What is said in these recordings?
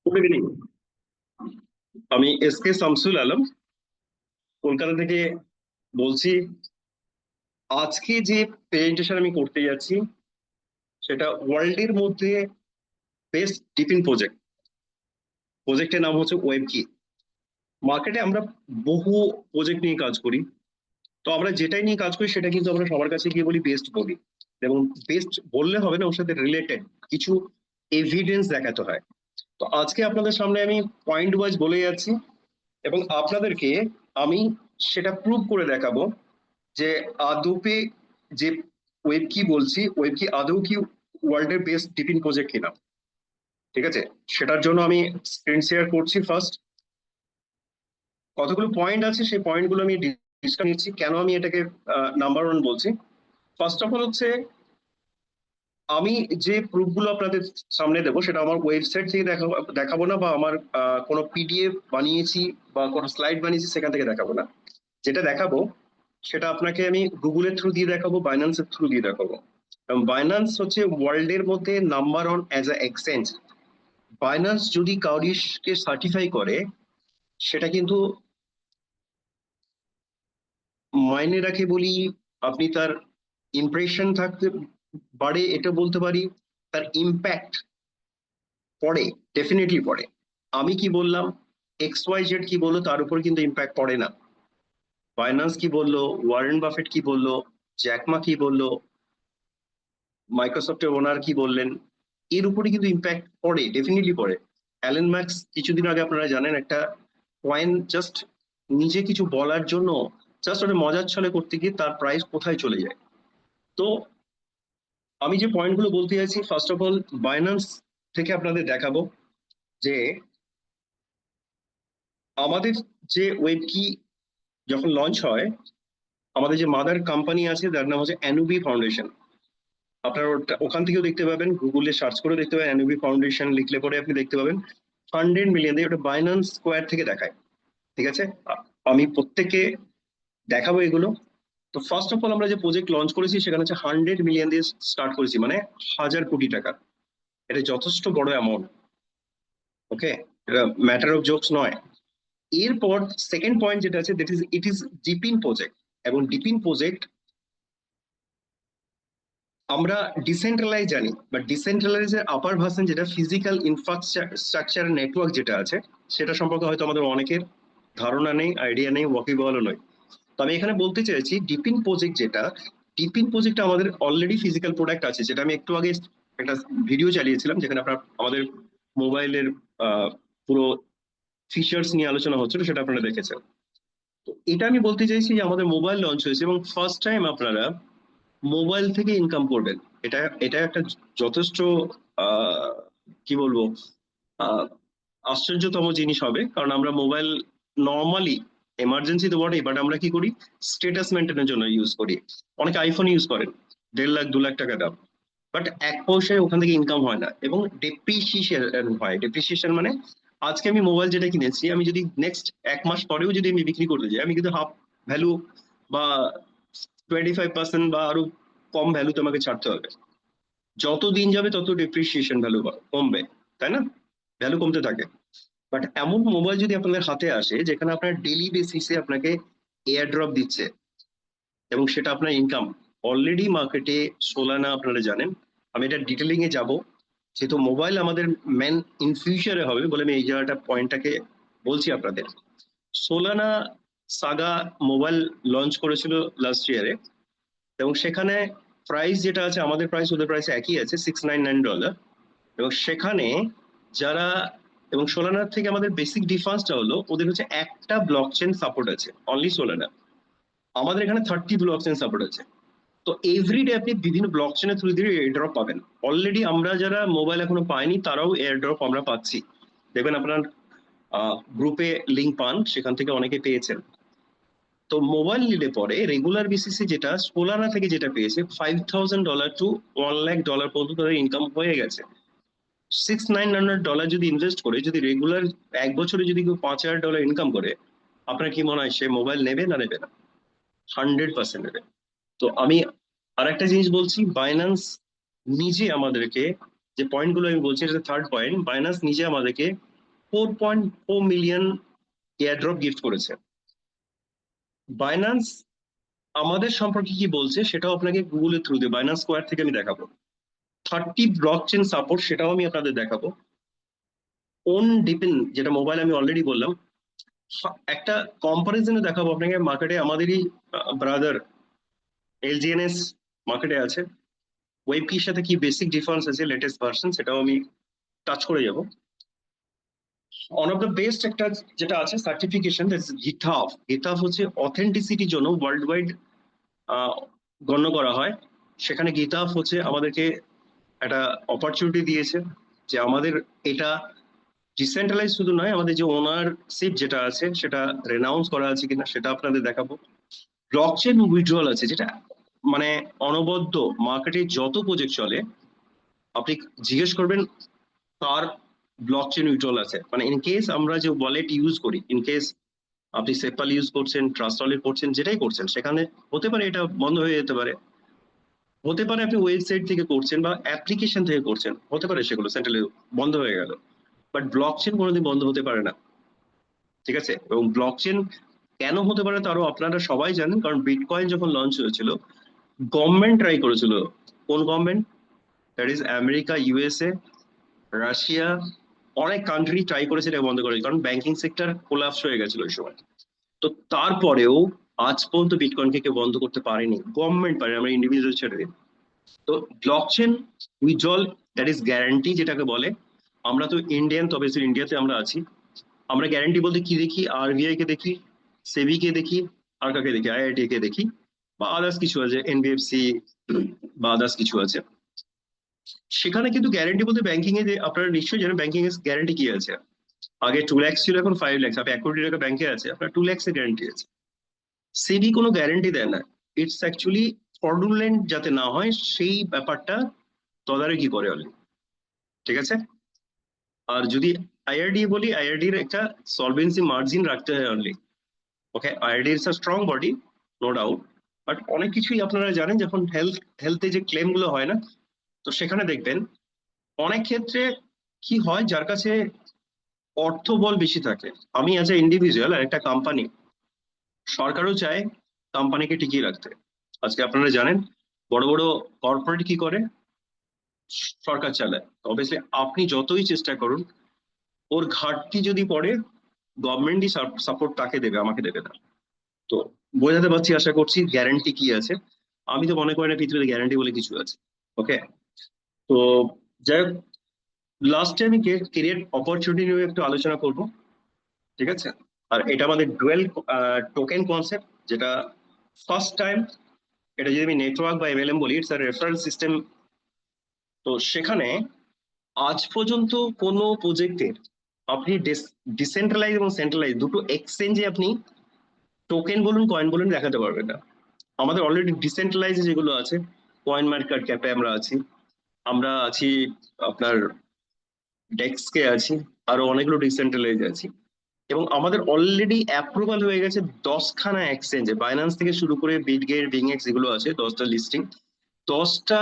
Good evening. আমি S K Shamsul Alam, Kolkata থেকে বলছি। আজকে যে প্রেজেন্টেশন আমি করতে যাচ্ছি সেটা ওয়ার্ল্ডের মধ্যে বেস্ট ডিপিন প্রজেক্টের নাম হচ্ছে ওয়েবকি। মার্কেটে আমরা বহু প্রজেক্ট নিয়ে কাজ করি। তো আমরা যেটাই নিয়ে কাজ করি সেটা কিন্তু আমরা সবার কাছে গিয়ে বলি বেস্ট বলি, এবং বেস্ট বললে হবে না, ওর সাথে রিলেটেড কিছু এভিডেন্স দেখাতে হয়। তো আজকে আপনাদের সামনে আমি পয়েন্ট ওয়াইজ বলে যাচ্ছি এবং আপনাদেরকে আমি সেটা প্রুভ করে দেখাবো যে আদপে যে ওয়েব কি বলছি, ওয়েব কি আদৌ কি ওয়ার্ল্ডের বেস্ট ডিপিন প্রজেক্ট কিনা। ঠিক আছে, সেটার জন্য আমি স্ক্রিন শেয়ার করছি। ফার্স্ট কতগুলো পয়েন্ট আছে, সেই পয়েন্টগুলো আমি ডিসকাস নিচ্ছি কেন আমি এটাকে নাম্বার ওয়ান বলছি। ফার্স্ট অফ অল হচ্ছে, আমি যে প্রুফগুলো আপনাদের সামনে দেবো সেটা আমার ওয়েবসাইট থেকে দেখাবো না, বা আমার কোনো পিডিএফ বানিয়েছি বা কোনো স্লাইড বানিয়েছি সেখান থেকে দেখাবো না। যেটা দেখাবো সেটা আপনাকে আমি গুগলের থ্রু দিয়ে দেখাবো, বাইন্যান্সের থ্রু দিয়ে দেখাবো। এবং বাইন্যান্স হচ্ছে ওয়ার্ল্ডের মধ্যে number one as a exchange. Binance যদি কাউরিকে সার্টিফাই করে সেটা কিন্তু মাইনে রাখে বলি, আপনি তার ইমপ্রেশন থাকতে বাড়ে এটা বলতে পারি, তার ইম্প্যাক্ট পড়ে, ডেফিনেটলি পড়ে। আমি কি বললাম, XYZ কি বললো তার উপর কিন্তু ইম্প্যাক্ট পড়ে না। বাইন্যান্স কি বললো, ওয়ারেন বাফেট কি বললো, জ্যাকমা কি বললো, মাইক্রোসফটের ওনার কি বললেন, এর উপরে কিন্তু ইম্প্যাক্ট পড়ে, ডেফিনেটলি পড়ে। অ্যালেন ম্যাক্স কিছুদিন আগে আপনারা জানেন একটা কয়েন জাস্ট নিজে কিছু বলার জন্য, জাস্ট ওটা মজার ছলে করতে গিয়ে তার প্রাইস কোথায় চলে যায়। তো আমি যে পয়েন্টগুলো বলতে চাইছি, ফার্স্ট অফ অল বাইন্যান্স থেকে আপনাদের দেখাবো যে আমাদের যে ওয়েব কি যখন লঞ্চ হয়, আমাদের যে মাদার কোম্পানি আছে যার নাম হচ্ছে অ্যানুবি ফাউন্ডেশন। আপনারা ওখান থেকেও দেখতে পাবেন, গুগলে সার্চ করে দেখতে পাবেন, অ্যানুবি ফাউন্ডেশন লিখলে পরে আপনি দেখতে পাবেন 100 মিলিয়ন দিয়ে ওটা বাইন্যান্স স্কোয়ার থেকে দেখায়। ঠিক আছে, আমি প্রত্যেককে দেখাবো এগুলো। তো ফার্স্ট অফ অল আমরা যে প্রজেক্ট লঞ্চ করেছি সেখানে হচ্ছে 100 মিলিয়ন দিয়ে স্টার্ট করেছি, মানে 1000 কোটি টাকা। এটা যথেষ্ট বড় অ্যামাউন্ট। ওকে, এটা ম্যাটার অফ জোকস নয়। এরপর সেকেন্ড পয়েন্ট যেটা আছে, that is it is DePIN project. এবং ডিপিন প্রজেক্ট আমরা ডিসেন্ট্রালাইজ জানি, বাট ডিসেন্ট্রালাইজের আপার ভার্সন যেটা ফিজিক্যাল ইনফ্রাস্ট্রাকচার নেটওয়ার্ক যেটা আছে, সেটা সম্পর্কে হয়তো আমাদের অনেকের ধারণা নেই, আইডিয়া নেই, ওয়াকিবহালও নয়। তো আমি এখানে বলতে চাইছি ডিপিন প্রজেক্ট যেটা, ডিপিন প্রজেক্ট আমাদের অলরেডি ফিজিক্যাল প্রোডাক্ট আছে, যেটা আমি একটু আগে একটা ভিডিও চালিয়েছিলাম যেখানে আপনার আমাদের মোবাইলের পুরো ফিচার্স নিয়ে আলোচনা হচ্ছিল, সেটা আপনারা দেখেছেন। তো এটা আমি বলতে চাইছি যে আমাদের মোবাইল লঞ্চ হয়েছে এবং ফার্স্ট টাইম আপনারা মোবাইল থেকে ইনকাম করবেন। এটা এটা একটা যথেষ্ট আহ কি বলবো, আহ আশ্চর্যতম জিনিস হবে, কারণ আমরা মোবাইল নর্মালি এমার্জেন্সি তো বটেই, বাট আমরা কি করি, স্টেটাস মেনটেনের জন্য ইউজ করি। অনেকে আইফোন ইউজ করেন 1.5 লাখ 2 লাখ টাকা দাম, বাট এক পয়সায় ওখান থেকে ইনকাম হয় না, এবং ডেপ্রিসিয়েশন হয়। ডেপ্রিসিয়েশন মানে আজকে আমি মোবাইল যেটা কিনেছি, আমি যদি নেক্সট 1 মাস পরেও যদি আমি বিক্রি করতে যাই, আমি কিন্তু হাফ ভ্যালু বা 25% বা আরো কম ভ্যালু তোমাকে ছাড়তে হবে। যত দিন যাবে তত ডেপ্রিসিয়েশন ভ্যালু কমবে, তাই না? ভ্যালু কমতে থাকে। বাট এমন মোবাইল যদি আপনাদের হাতে আসে যেখানে আপনার ডেইলি বেসিসে আপনাকে এয়ার ড্রপ দিচ্ছে এবং সেটা আপনার ইনকাম, অলরেডি মার্কেটে সোলানা আপনারা জানেন, আমি এটা ডিটেলিং এ যাব, যেহেতু মোবাইল আমাদের মেন ইন ফিউচারে হবে বলে আমি এই জায়গাটা পয়েন্টটাকে বলছি আপনাদের। সোলানা সাগা মোবাইল লঞ্চ করেছিল লাস্ট ইয়ারে, এবং সেখানে প্রাইস যেটা আছে, আমাদের প্রাইস ওদের প্রাইস একই আছে, $699। এবং সেখানে যারা, এবং সোলানার থেকে আমাদের বেসিক ডিফারেন্সটা হলো ওদের হচ্ছে একটা ব্লক চেন সাপোর্ট আছে, অনলি সোলানা। আমাদের এখানে 30 ব্লক চেন সাপোর্ট আছে। তো এভরিডে আপনি বিভিন্ন ব্লক চেনের থ্রু দিয়ে এয়ার ড্রপ পাবেন। অলরেডি আমরা যারা মোবাইল এখনো পাইনি তারাও এয়ার ড্রপ আমরা পাচ্ছি। দেখবেন আপনার গ্রুপে লিঙ্ক পান, সেখান থেকে অনেকে পেয়েছেন। তো মোবাইল নিলে পরে রেগুলার বেসিসে যেটা সোলানা থেকে যেটা পেয়েছে, $5,000 টু $1 লাখ পর্যন্ত তাদের ইনকাম হয়ে গেছে। $6,900 যদি ইনভেস্ট করে, যদি রেগুলার 1 বছরে যদি কেউ $5,000 ইনকাম করে, আপনার কি মনে হয় সে মোবাইল নেবে না নেবে না? 100% নেবে। তো আমি আরেকটা জিনিস বলছি, বাইন্যান্স নিজে আমাদেরকে, যে পয়েন্ট গুলো আমি বলছি, এটা থার্ড পয়েন্ট, বাইন্যান্স নিজে আমাদেরকে 4.4 মিলিয়ন এয়ারড্রপ গিফট করেছে। বাইন্যান্স আমাদের সম্পর্কে কি বলছে সেটাও আপনাকে গুগলের থ্রু দিয়ে বাইন্যান্স স্কোয়ার থেকে আমি দেখাবো। 30 ব্লক চেন সাপোর্ট, সেটাও আমি আপনাদের দেখাবো। ওন ডিপেন্ড, যেটা মোবাইল আমি অলরেডি বললাম। একটা কম্পারিজনে দেখাবো আপনাকে, মার্কেটে আমাদেরই ব্রাদার এলজিএনএস মার্কেটে আছে, ওয়েব কির সাথে কি বেসিক ডিফারেন্স আছে, লেটেস্ট ভার্সন, সেটাও আমি টাচ করে যাব। ওয়ান অফ দ্য বেস্ট একটা যেটা আছে সার্টিফিকেশন, গিটহাব। গিটহাব হচ্ছে অথেন্টিসিটির জন্য ওয়ার্ল্ড ওয়াইড গণ্য করা হয়। সেখানে গিটহাব হচ্ছে আমাদেরকে একটা অপরচুনিটি দিয়েছে যে আমাদের এটা ডিসেন্ট্রালাইজ শুধু নয়, আমাদের যে ওনারশিপ যেটা আছে সেটা রেনাউন্স করা আছে কিনা সেটা আপনাদের দেখাবো। ব্লকচেন উইথড্রল আছে, যেটা মানে অনবদ্য মার্কেটে যত প্রজেক্ট চলে আপনি জিজ্ঞেস করবেন কার ব্লকচেন উইথড্রল আছে। মানে ইন কেস আমরা যে ওয়ালেট ইউজ করি, ইন কেস আপনি সেপাল ইউজ করছেন, ট্রাস্ট ওয়ালেট করছেন, যেটাই করছেন, সেখানে হতে পারে এটা বন্ধ হয়ে যেতে পারে, হতে পারে আপনি ওয়েবসাইট থেকে করছেন বা অ্যাপ্লিকেশন থেকে করছেন, হতে পারে সেগুলো সেন্ট্রালি বন্ধ হয়ে গেল, বাট ব্লকচেন কোনোদিন বন্ধ হতে পারে না। ঠিক আছে, এবং ব্লকচেন কেন হতে পারে তারও আপনারা সবাই জানেন, কারণ বিটকয়েন যখন লঞ্চ হয়েছিল গভর্নমেন্ট ট্রাই করেছিল। কোন government? That is America, USA, Russia, অনেক কান্ট্রি ট্রাই করেছে এটা বন্ধ করে, কারণ ব্যাংকিং সেক্টর কোলাপস হয়ে গেছিল ওই সময়। তো তারপরেও আজ পর্যন্ত বিটকয়েনকে কেউ বন্ধ করতে পারেনি, গভর্নমেন্ট পারে, আমরা ইন্ডিভিজুয়াল ছেড়ে দিই। তো blockchain withdrawal, that is guarantee যেটাকে বলে। আমরা তো ইন্ডিয়ান, তবে ইন্ডিয়াতে আমরা আছি। আমরা গ্যারান্টি বলতে কি দেখি? আরবিআই কে দেখি, সেবি কে দেখি, আর কাকে দেখি? আইআইটি কে দেখি, বা আদার্স কিছু আছে, এনবিএফসি বা আদার্স কিছু আছে। সেখানে কিন্তু গ্যারান্টি বলতে ব্যাংকিং এ, যে আপনারা নিশ্চয়ই জানেন ব্যাংকিং এর গ্যারান্টি কি আছে। আগে 2 লাখ ছিল, এখন 5 লাখ। আপনি 1 কোটি টাকা ব্যাংকে আছে, আপনার 2 লাখ এর গ্যারান্টি আছে। সেবি কোনো গ্যারান্টি দেয় না, ইটস অ্যাকচুয়ালি ফ্রডুলেন্ট যাতে না হয় সেই ব্যাপারটা তদারকি করে অলরেডি। ঠিক আছে, আর যদি আইআরডি বলি, আইআরডি এর একটা সলভেন্সি মার্জিন রাখতে হয় only. Okay, IRD is a strong body, no doubt, but অনেক কিছুই আপনারা জানেন, যখন হেলথে যে ক্লেম গুলো হয় না, তো সেখানে দেখবেন অনেক ক্ষেত্রে কি হয়, যার কাছে অর্থবল বেশি থাকে। আমি অ্যাজ এ ইন্ডিভিজুয়াল আর একটা কোম্পানি, সরকারও চায় কোম্পানিকে টিকিয়ে রাখতে। আজকে আপনারা জানেন বড় বড় কর্পোরেট কি করে? সরকার চালায়। অবভিয়াসলি আপনি যতই চেষ্টা করুন, ওর ঘাটতি যদি পড়ে, গভর্নমেন্টই সাপোর্ট তাকে দেবে, আমাকে দেবে না। তো বোঝাতে পারছি আশা করছি গ্যারান্টি কি আছে। আমি তো মনে করি না পৃথিবীতে গ্যারান্টি বলে কিছু আছে। ওকে, তো যাই হোক, লাস্টে আমি কেরিয়ার অপরচুনিটি নিয়ে একটু আলোচনা করব। ঠিক আছে, আর এটা আমাদের ডুয়েল টোকেন কনসেপ্ট, যেটা ফার্স্ট টাইম। এটা যদি আমি নেটওয়ার্ক বা এমএলএম বলি, ইটস আ রেফারেল সিস্টেম। তো সেখানে আজ পর্যন্ত কোনো প্রজেক্টের আপনি ডিসেন্ট্রালাইজ এবং সেন্ট্রালাইজ দুটো এক্সচেঞ্জে আপনি টোকেন বলুন, কয়েন বলুন, দেখাতে পারবেন না। আমাদের অলরেডি ডিসেন্ট্রালাইজ যেগুলো আছে, কয়েন মার্কেট ক্যাপে আমরা আছি, আমরা আছি আপনার ডেক্সকে আছি, আরো অনেকগুলো ডিসেন্ট্রালাইজ আছি, এবং আমাদের অলরেডি অ্যাপ্রুভাল হয়ে গেছে 10খানা এক্সচেঞ্জে, বাইন্যান্স থেকে শুরু করে বিটগেট, বিংএক্স, যেগুলো আছে 10টা লিস্টিং, 10টা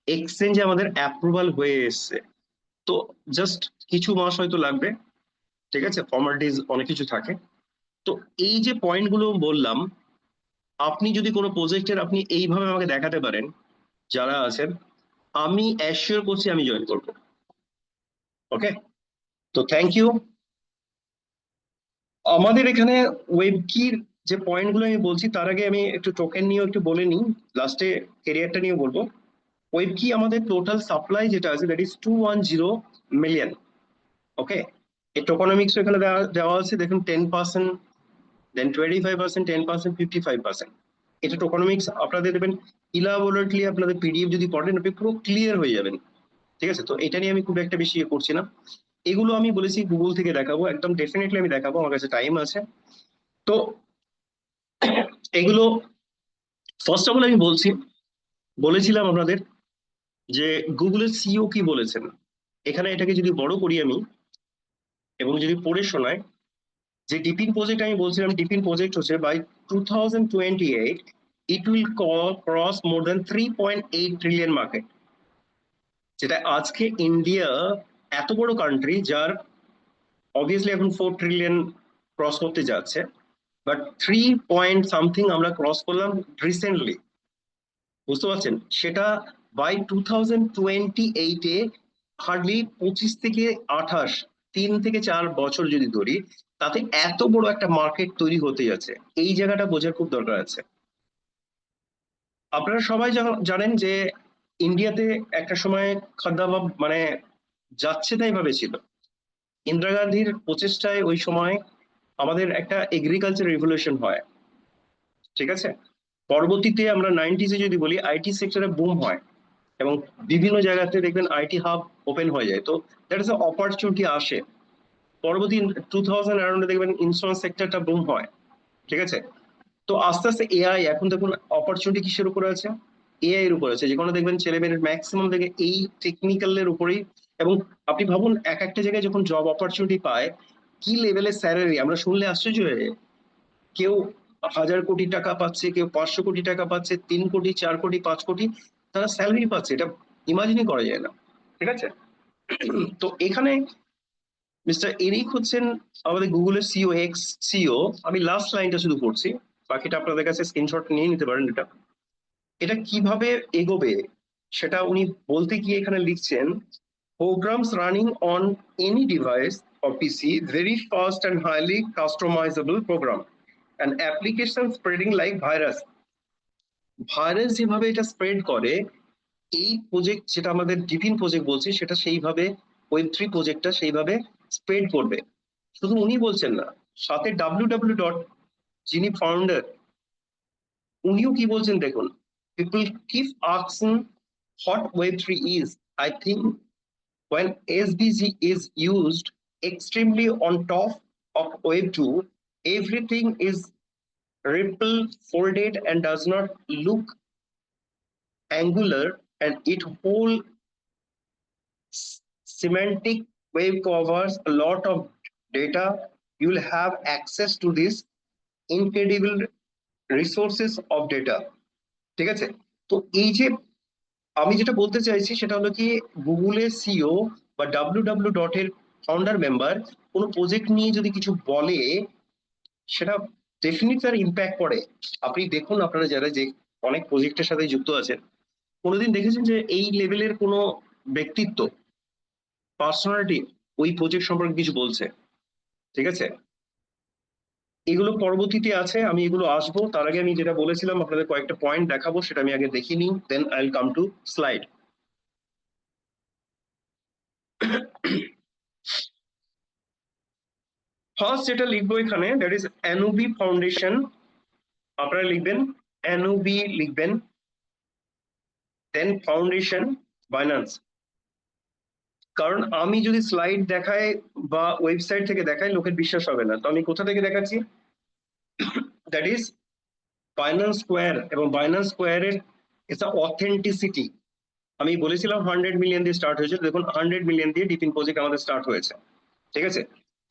এক্সচেঞ্জে আমাদের অ্যাপ্রুভাল হয়ে এসছে। তো জাস্ট কিছু মাস হয়তো লাগবে। ঠিক আছে, ফর্মালিটিজ অনেক কিছু থাকে। তো এই যে পয়েন্টগুলো বললাম, আপনি যদি কোনো প্রজেক্টের আপনি এইভাবে আমাকে দেখাতে পারেন, যারা আছেন, আমি অ্যাসিওর করছি আমি জয়েন করবো। ওকে, তো থ্যাংক ইউ। আমাদের এখানে ওয়েব কির যে পয়েন্টগুলো আমি বলছি, তার আগে আমি একটু টোকেন নিয়ে একটু বলে নিই, লাস্টে কেরিয়ারটা নিয়ে বলবো। ওয়েব কি আমাদের টোটাল সাপ্লাই যেটা আছে, দ্যাট ইজ 210 মিলিয়ন। ওকে, এই টোকোনমিক্স এখানে দেওয়া আছে, দেখুন 10%, দেন 25%, 10%, 55%। এটা টোকোনমিক্স আপনাদের দেবেন ইলাবোরেটলি, আপনাদের পিডিএফ যদি পড়েন আপনি পুরো ক্লিয়ার হয়ে যাবেন। ঠিক আছে, তো এটা নিয়ে আমি খুব একটা বেশি করছি না। এগুলো আমি বলেছি গুগল থেকে দেখাবো, একদম ডেফিনেটলি আমি দেখাবো, আমার কাছে টাইম আছে। তো এগুলো ফার্স্ট অফ অল আমি বলেছিলাম আপনাদের যে গুগলের সিইও কি বলেছেন। এখানে এটাকে যদি বড় করি আমি এবং যদি পড়ে শোনায়, যে ডিপিন প্রজেক্ট আমি বলছিলাম, ডিপিন প্রজেক্ট হচ্ছে by 2028 it will cross more than 3.8 trillion market. যেটা আজকে ইন্ডিয়া এত বড় কান্ট্রি, যার অবভিয়াসলি এখন 4 ট্রিলিয়ন ক্রস করতে যাচ্ছে, বাট 3 সামথিং আমরা ক্রস করলাম রিসেন্টলি, বুঝতে পারছেন? সেটা বাই 2028-এ হার্ডলি 25 থেকে 28, 3 থেকে 4 বছর যদি ধরি, তাতে এত বড় একটা মার্কেট তৈরি হতে যাচ্ছে। এই জায়গাটা বোঝার খুব দরকার আছে। আপনারা সবাই জানেন যে ইন্ডিয়াতে একটা সময় খাদ্যাভাব মানে যাচ্ছে তাই ভাবে ছিল। ইন্দিরা গান্ধীর প্রচেষ্টায় ওই সময় আমাদের একটা এগ্রিকালচার রিভলিউশন হয়, ঠিক আছে? পরবর্তীতে আমরা 90s-এ যদি বলি, আইটি সেক্টরে বুম হয় এবং বিভিন্ন জায়গাতে দেখবেন আইটি হাব ওপেন হয়ে যায়। তো দ্যাট ইজ অপরচুনিটি আসে। পরবর্তী 2000 অ্যারাউন্ডে দেখবেন ইন্স্যুরেন্স সেক্টরটা বুম হয়, ঠিক আছে? তো আস্তে আস্তে এআই, এখন দেখুন অপরচুনিটি কিসের উপরে আছে? এআই এর উপর আছে। যেখানে দেখবেন ছেলেমেয়ের ম্যাক্সিমাম থেকে এই টেকনিক্যালের উপরেই। এবং আপনি ভাবুন, এক একটা জায়গায় যখন জব অপরচুনিটি পায়, কি লেভেলের স্যালারি আমরা শুনলে আশ্চর্য হয়ে যাই। কেউ 1000 কোটি টাকা পাচ্ছে, কেউ 500 কোটি টাকা পাচ্ছে, 3 কোটি, 4 কোটি, 5 কোটি তারা স্যালারি পাচ্ছে। এটা ইমাজিনই করা যায় না, ঠিক আছে? তো এখানে মিস্টার এরিক হচ্ছেন আমাদের গুগলের সিও, এক্স সিও। আমি লাস্ট লাইনটা শুধু পড়ছি, বাকিটা আপনাদের কাছে স্ক্রিনশট নিয়ে নিতে পারেন। এটা এটা কিভাবে এগোবে সেটা উনি বলতে গিয়ে এখানে লিখছেন, programs running on any device or PC, very fast and highly customizable program, an application spreading like virus. Virus যেভাবে এটা স্প্রেড করে, এই প্রজেক্ট যেটা আমাদের ডিপিন প্রজেক্ট বলছি, সেটা সেইভাবে Web3 প্রজেক্টটা সেইভাবে স্প্রেড করবে। শুধু উনি বলছেন না, সাথে www. যিনি ফাউন্ডার, উনিও কি বলছেন দেখুন, people keep asking what Web3 is. I think when SVG is used extremely on top of Web2, everything is ripple folded and does not look angular, and it whole semantic wave covers a lot of data. You will have access to this incredible resources of data, ঠিক আছে? তো এই যে আমি যেটা বলতে চাইছি সেটা হলো কি, গুগলের সিও বা www. এর ফাউন্ডার মেম্বার কোনো প্রজেক্ট নিয়ে যদি কিছু বলে, সেটা ডেফিনেটলি তার ইম্প্যাক্ট পড়ে। আপনি দেখুন, আপনারা যারা যে অনেক প্রজেক্টের সাথে যুক্ত আছেন, কোনোদিন দেখেছেন যে এই লেভেলের কোনো ব্যক্তিত্ব, পার্সোনালিটি ওই প্রজেক্ট সম্পর্কে কিছু বলছে? ঠিক আছে, এগুলো পরবর্তীতে আছে, আমি এগুলো আসবো। তার আগে আমি যেটা বলেছিলাম আপনাদের কয়েকটা পয়েন্ট দেখাবো, সেটা আমি আগে দেখিয়ে নিই, then I will come to slide. First যেটা লিখবো এখানে, দ্যাট ইজ এনওবি ফাউন্ডেশন। আপনারা লিখবেন এনওবি, লিখবেন, দেন ফাউন্ডেশন, বাইন্যান্স। কারণ আমি যদি স্লাইড দেখাই বা ওয়েবসাইট থেকে দেখাই, লোকের বিশ্বাস হবে না। তো আমি কোথা থেকে দেখাচ্ছি, দ্যাট ইজ বাইন্যান্স স্কোয়ার। এবং বাইন্যান্স স্কোয়ারের এটা অথেন্টিসিটি, আমি বলেছিলাম 100 মিলিয়ন দিয়ে স্টার্ট হয়েছে, দেখুন 100 মিলিয়ন দিয়ে ডিপিন প্রজেক্ট আমাদের স্টার্ট হয়েছে, ঠিক আছে?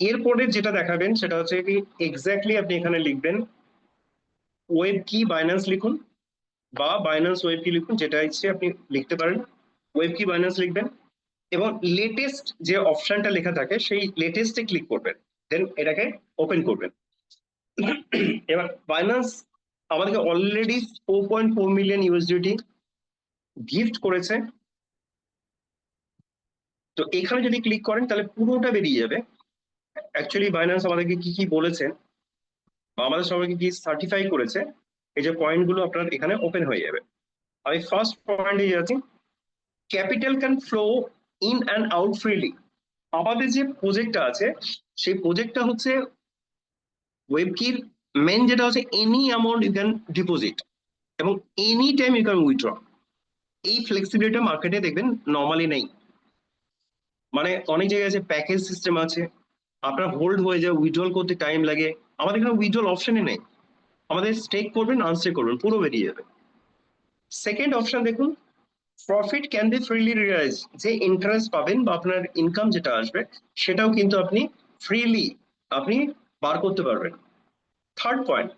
এরপরে যেটা দেখাবেন সেটা হচ্ছে কি, এক্স্যাক্টলি আপনি এখানে লিখবেন ওয়েব কি বাইন্যান্স লিখুন, বা বাইন্যান্স ওয়েব কি লিখুন, যেটা ইচ্ছে আপনি লিখতে পারেন। ওয়েব কি বাইন্যান্স লিখবেন এবং লেটেস্ট যে অপশনটা লেখা থাকে সেই লেটেস্টে ক্লিক করবেন, দেন এটাকে ওপেন করবেন। এবার বাইন্যান্স আমাদেরকে অলরেডি 4.4 মিলিয়ন ইউএসডিটি গিফট করেছে। তো এখানে যদি ক্লিক করেন তাহলে পুরোটা বেরিয়ে যাবে। অ্যাকচুয়ালি বাইন্যান্স আমাদেরকে কি কি বলেছে বা আমাদের সবাইকে কি সার্টিফাই করেছে, এই যে পয়েন্টগুলো আপনার এখানে ওপেন হয়ে যাবে। আমি ফার্স্ট পয়েন্টে যাচ্ছি, capital can flow in and out freely. আমাদের যে প্রজেক্টটা আছে সেই প্রজেক্টটা হচ্ছে ওয়েবকির মেন, যেটা হচ্ছে any amount you can deposit এবং any time you can withdraw. এই ফ্লেক্সিবিলিটি মার্কেটে দেখবেন নর্মালি নেই। মানে অনেক জায়গায় আছে প্যাকেজ সিস্টেম আছে, আপনার হোল্ড হয়ে যায়, উইথড্রল করতে টাইম লাগে। আমাদের এখানে উইথড্রল অপশনই নেই, আমাদের স্টেক করবেন আনস্টেক করবেন পুরো বেরিয়ে যাবে। সেকেন্ড অপশন দেখুন, profit can be freely realise. যে ইন্টারেস্ট পাবেন বা আপনার ইনকাম যেটা আসবে সেটাও কিন্তু আপনি ফ্রিলি আপনি বার করতে পারবেন। Third point,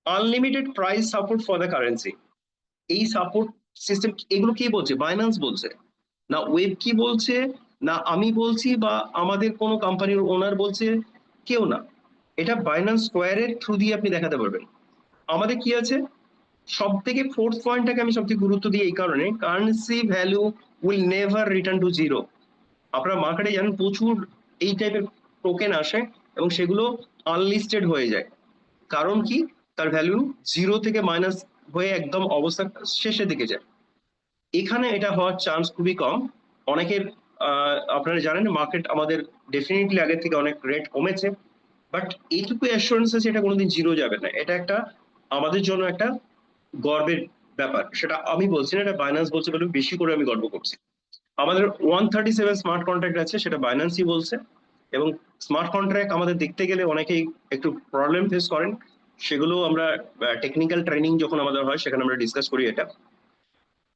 unlimited price support for the currency. এই সাপোর্ট সিস্টেম, এগুলো কি বলছে? বাইন্যান্স বলছে না, ওয়েব কি বলছে না আমি বলছি বা আমাদের কোনো কোম্পানির ওনার বলছে, কেউ না। এটা বাইন্যান্স স্কোয়ারের থ্রু দিয়ে আপনি দেখাতে পারবেন। আমাদের কি আছে, সব থেকে ফোর্থ পয়েন্টটাকে আমি সবথেকে গুরুত্ব দিই এই কারণে, currency value will never return to zero. আপনারা মার্কেটে জানেন প্রচুর এই টাইপের টোকেন আসে এবং সেগুলো আনলিস্টেড হয়ে যায়। কারণ কি, তার ভ্যালু জিরো থেকে মাইনাস হয়ে একদম অবস্থা শেষের দিকে যায়। এখানে এটা হওয়ার চান্স খুবই কম। অনেকের আপনারা জানেন মার্কেট আমাদের ডেফিনেটলি আগের থেকে অনেক রেট কমেছে, বাট এইটুকু অ্যাসুরেন্স আছে এটা কোনোদিন জিরো যাবে না। এটা একটা আমাদের জন্য একটা গর্বের ব্যাপার। সেটা আমি বলছি না, এটা বাইন্যান্স বলছে বলে বেশি করে আমি গর্ব করছি। আমাদের 137 স্মার্ট কন্ট্রাক্ট আছে, সেটা বাইন্যান্সই বলছে। এবং স্মার্ট কন্ট্রাক্ট আমাদের দেখতে গেলে অনেকেই একটু প্রবলেম ফেস করেন, সেগুলো আমরা টেকনিক্যাল ট্রেনিং যখন আমাদের হয় সেখানে আমরা ডিসকাস করি এটা।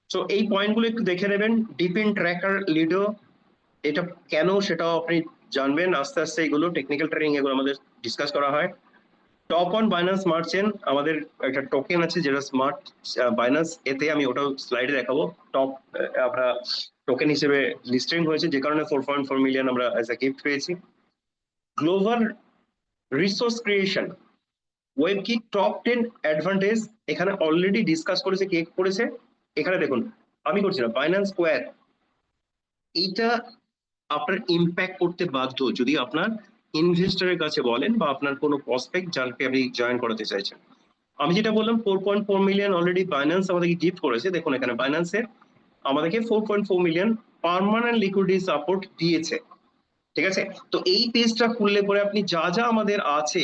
তো এই পয়েন্টগুলো একটু দেখে নেবেন। ডিপিন ট্র্যাকার লিডো এটা কেন সেটাও আপনি জানবেন আস্তে আস্তে। এগুলো টেকনিক্যাল ট্রেনিং, এগুলো আমাদের ডিসকাস করা হয়। Top on Binance smart chain আমাদের একটা টোকেন আছে যেটা স্মার্ট বাইন্যান্স, এতে আমি ওটাও স্লাইডে দেখাবো। টপ আমরা টোকেন হিসেবে লিস্টেড হয়েছে, যে কারণে 4.4 মিলিয়ন আমরা অ্যাজ এ গিফট পেয়েছি। গ্লোবাল রিসোর্স ক্রিয়েশন ওয়েব কি টপ 10 অ্যাডভান্টেজ এখানে অলরেডি ডিসকাস করেছে, কে করেছে এখানে দেখুন। আমি করছি না, বাইন্যান্স স্কোয়ার এইটা আপনার ইম্প্যাক্ট করতে বাধ্য যদি আপনার ইনভেস্টরের কাছে বলেন বা আপনার কোনো প্রসপেক্ট যাকে আপনি জয়েন করাতে চাইছেন। আমি যেটা বললাম 4.4 মিলিয়ন অলরেডি বাইন্যান্স আমাদেরকে গিফট করেছে। দেখুন এখানে বাইন্যান্সের আমাদেরকে 4.4 মিলিয়ন পার্মানেন্ট লিকুইডিটি সাপোর্ট দিয়েছে। ঠিক আছে, তো এই পেজটা খুললে পরে আপনি যা যা আমাদের আছে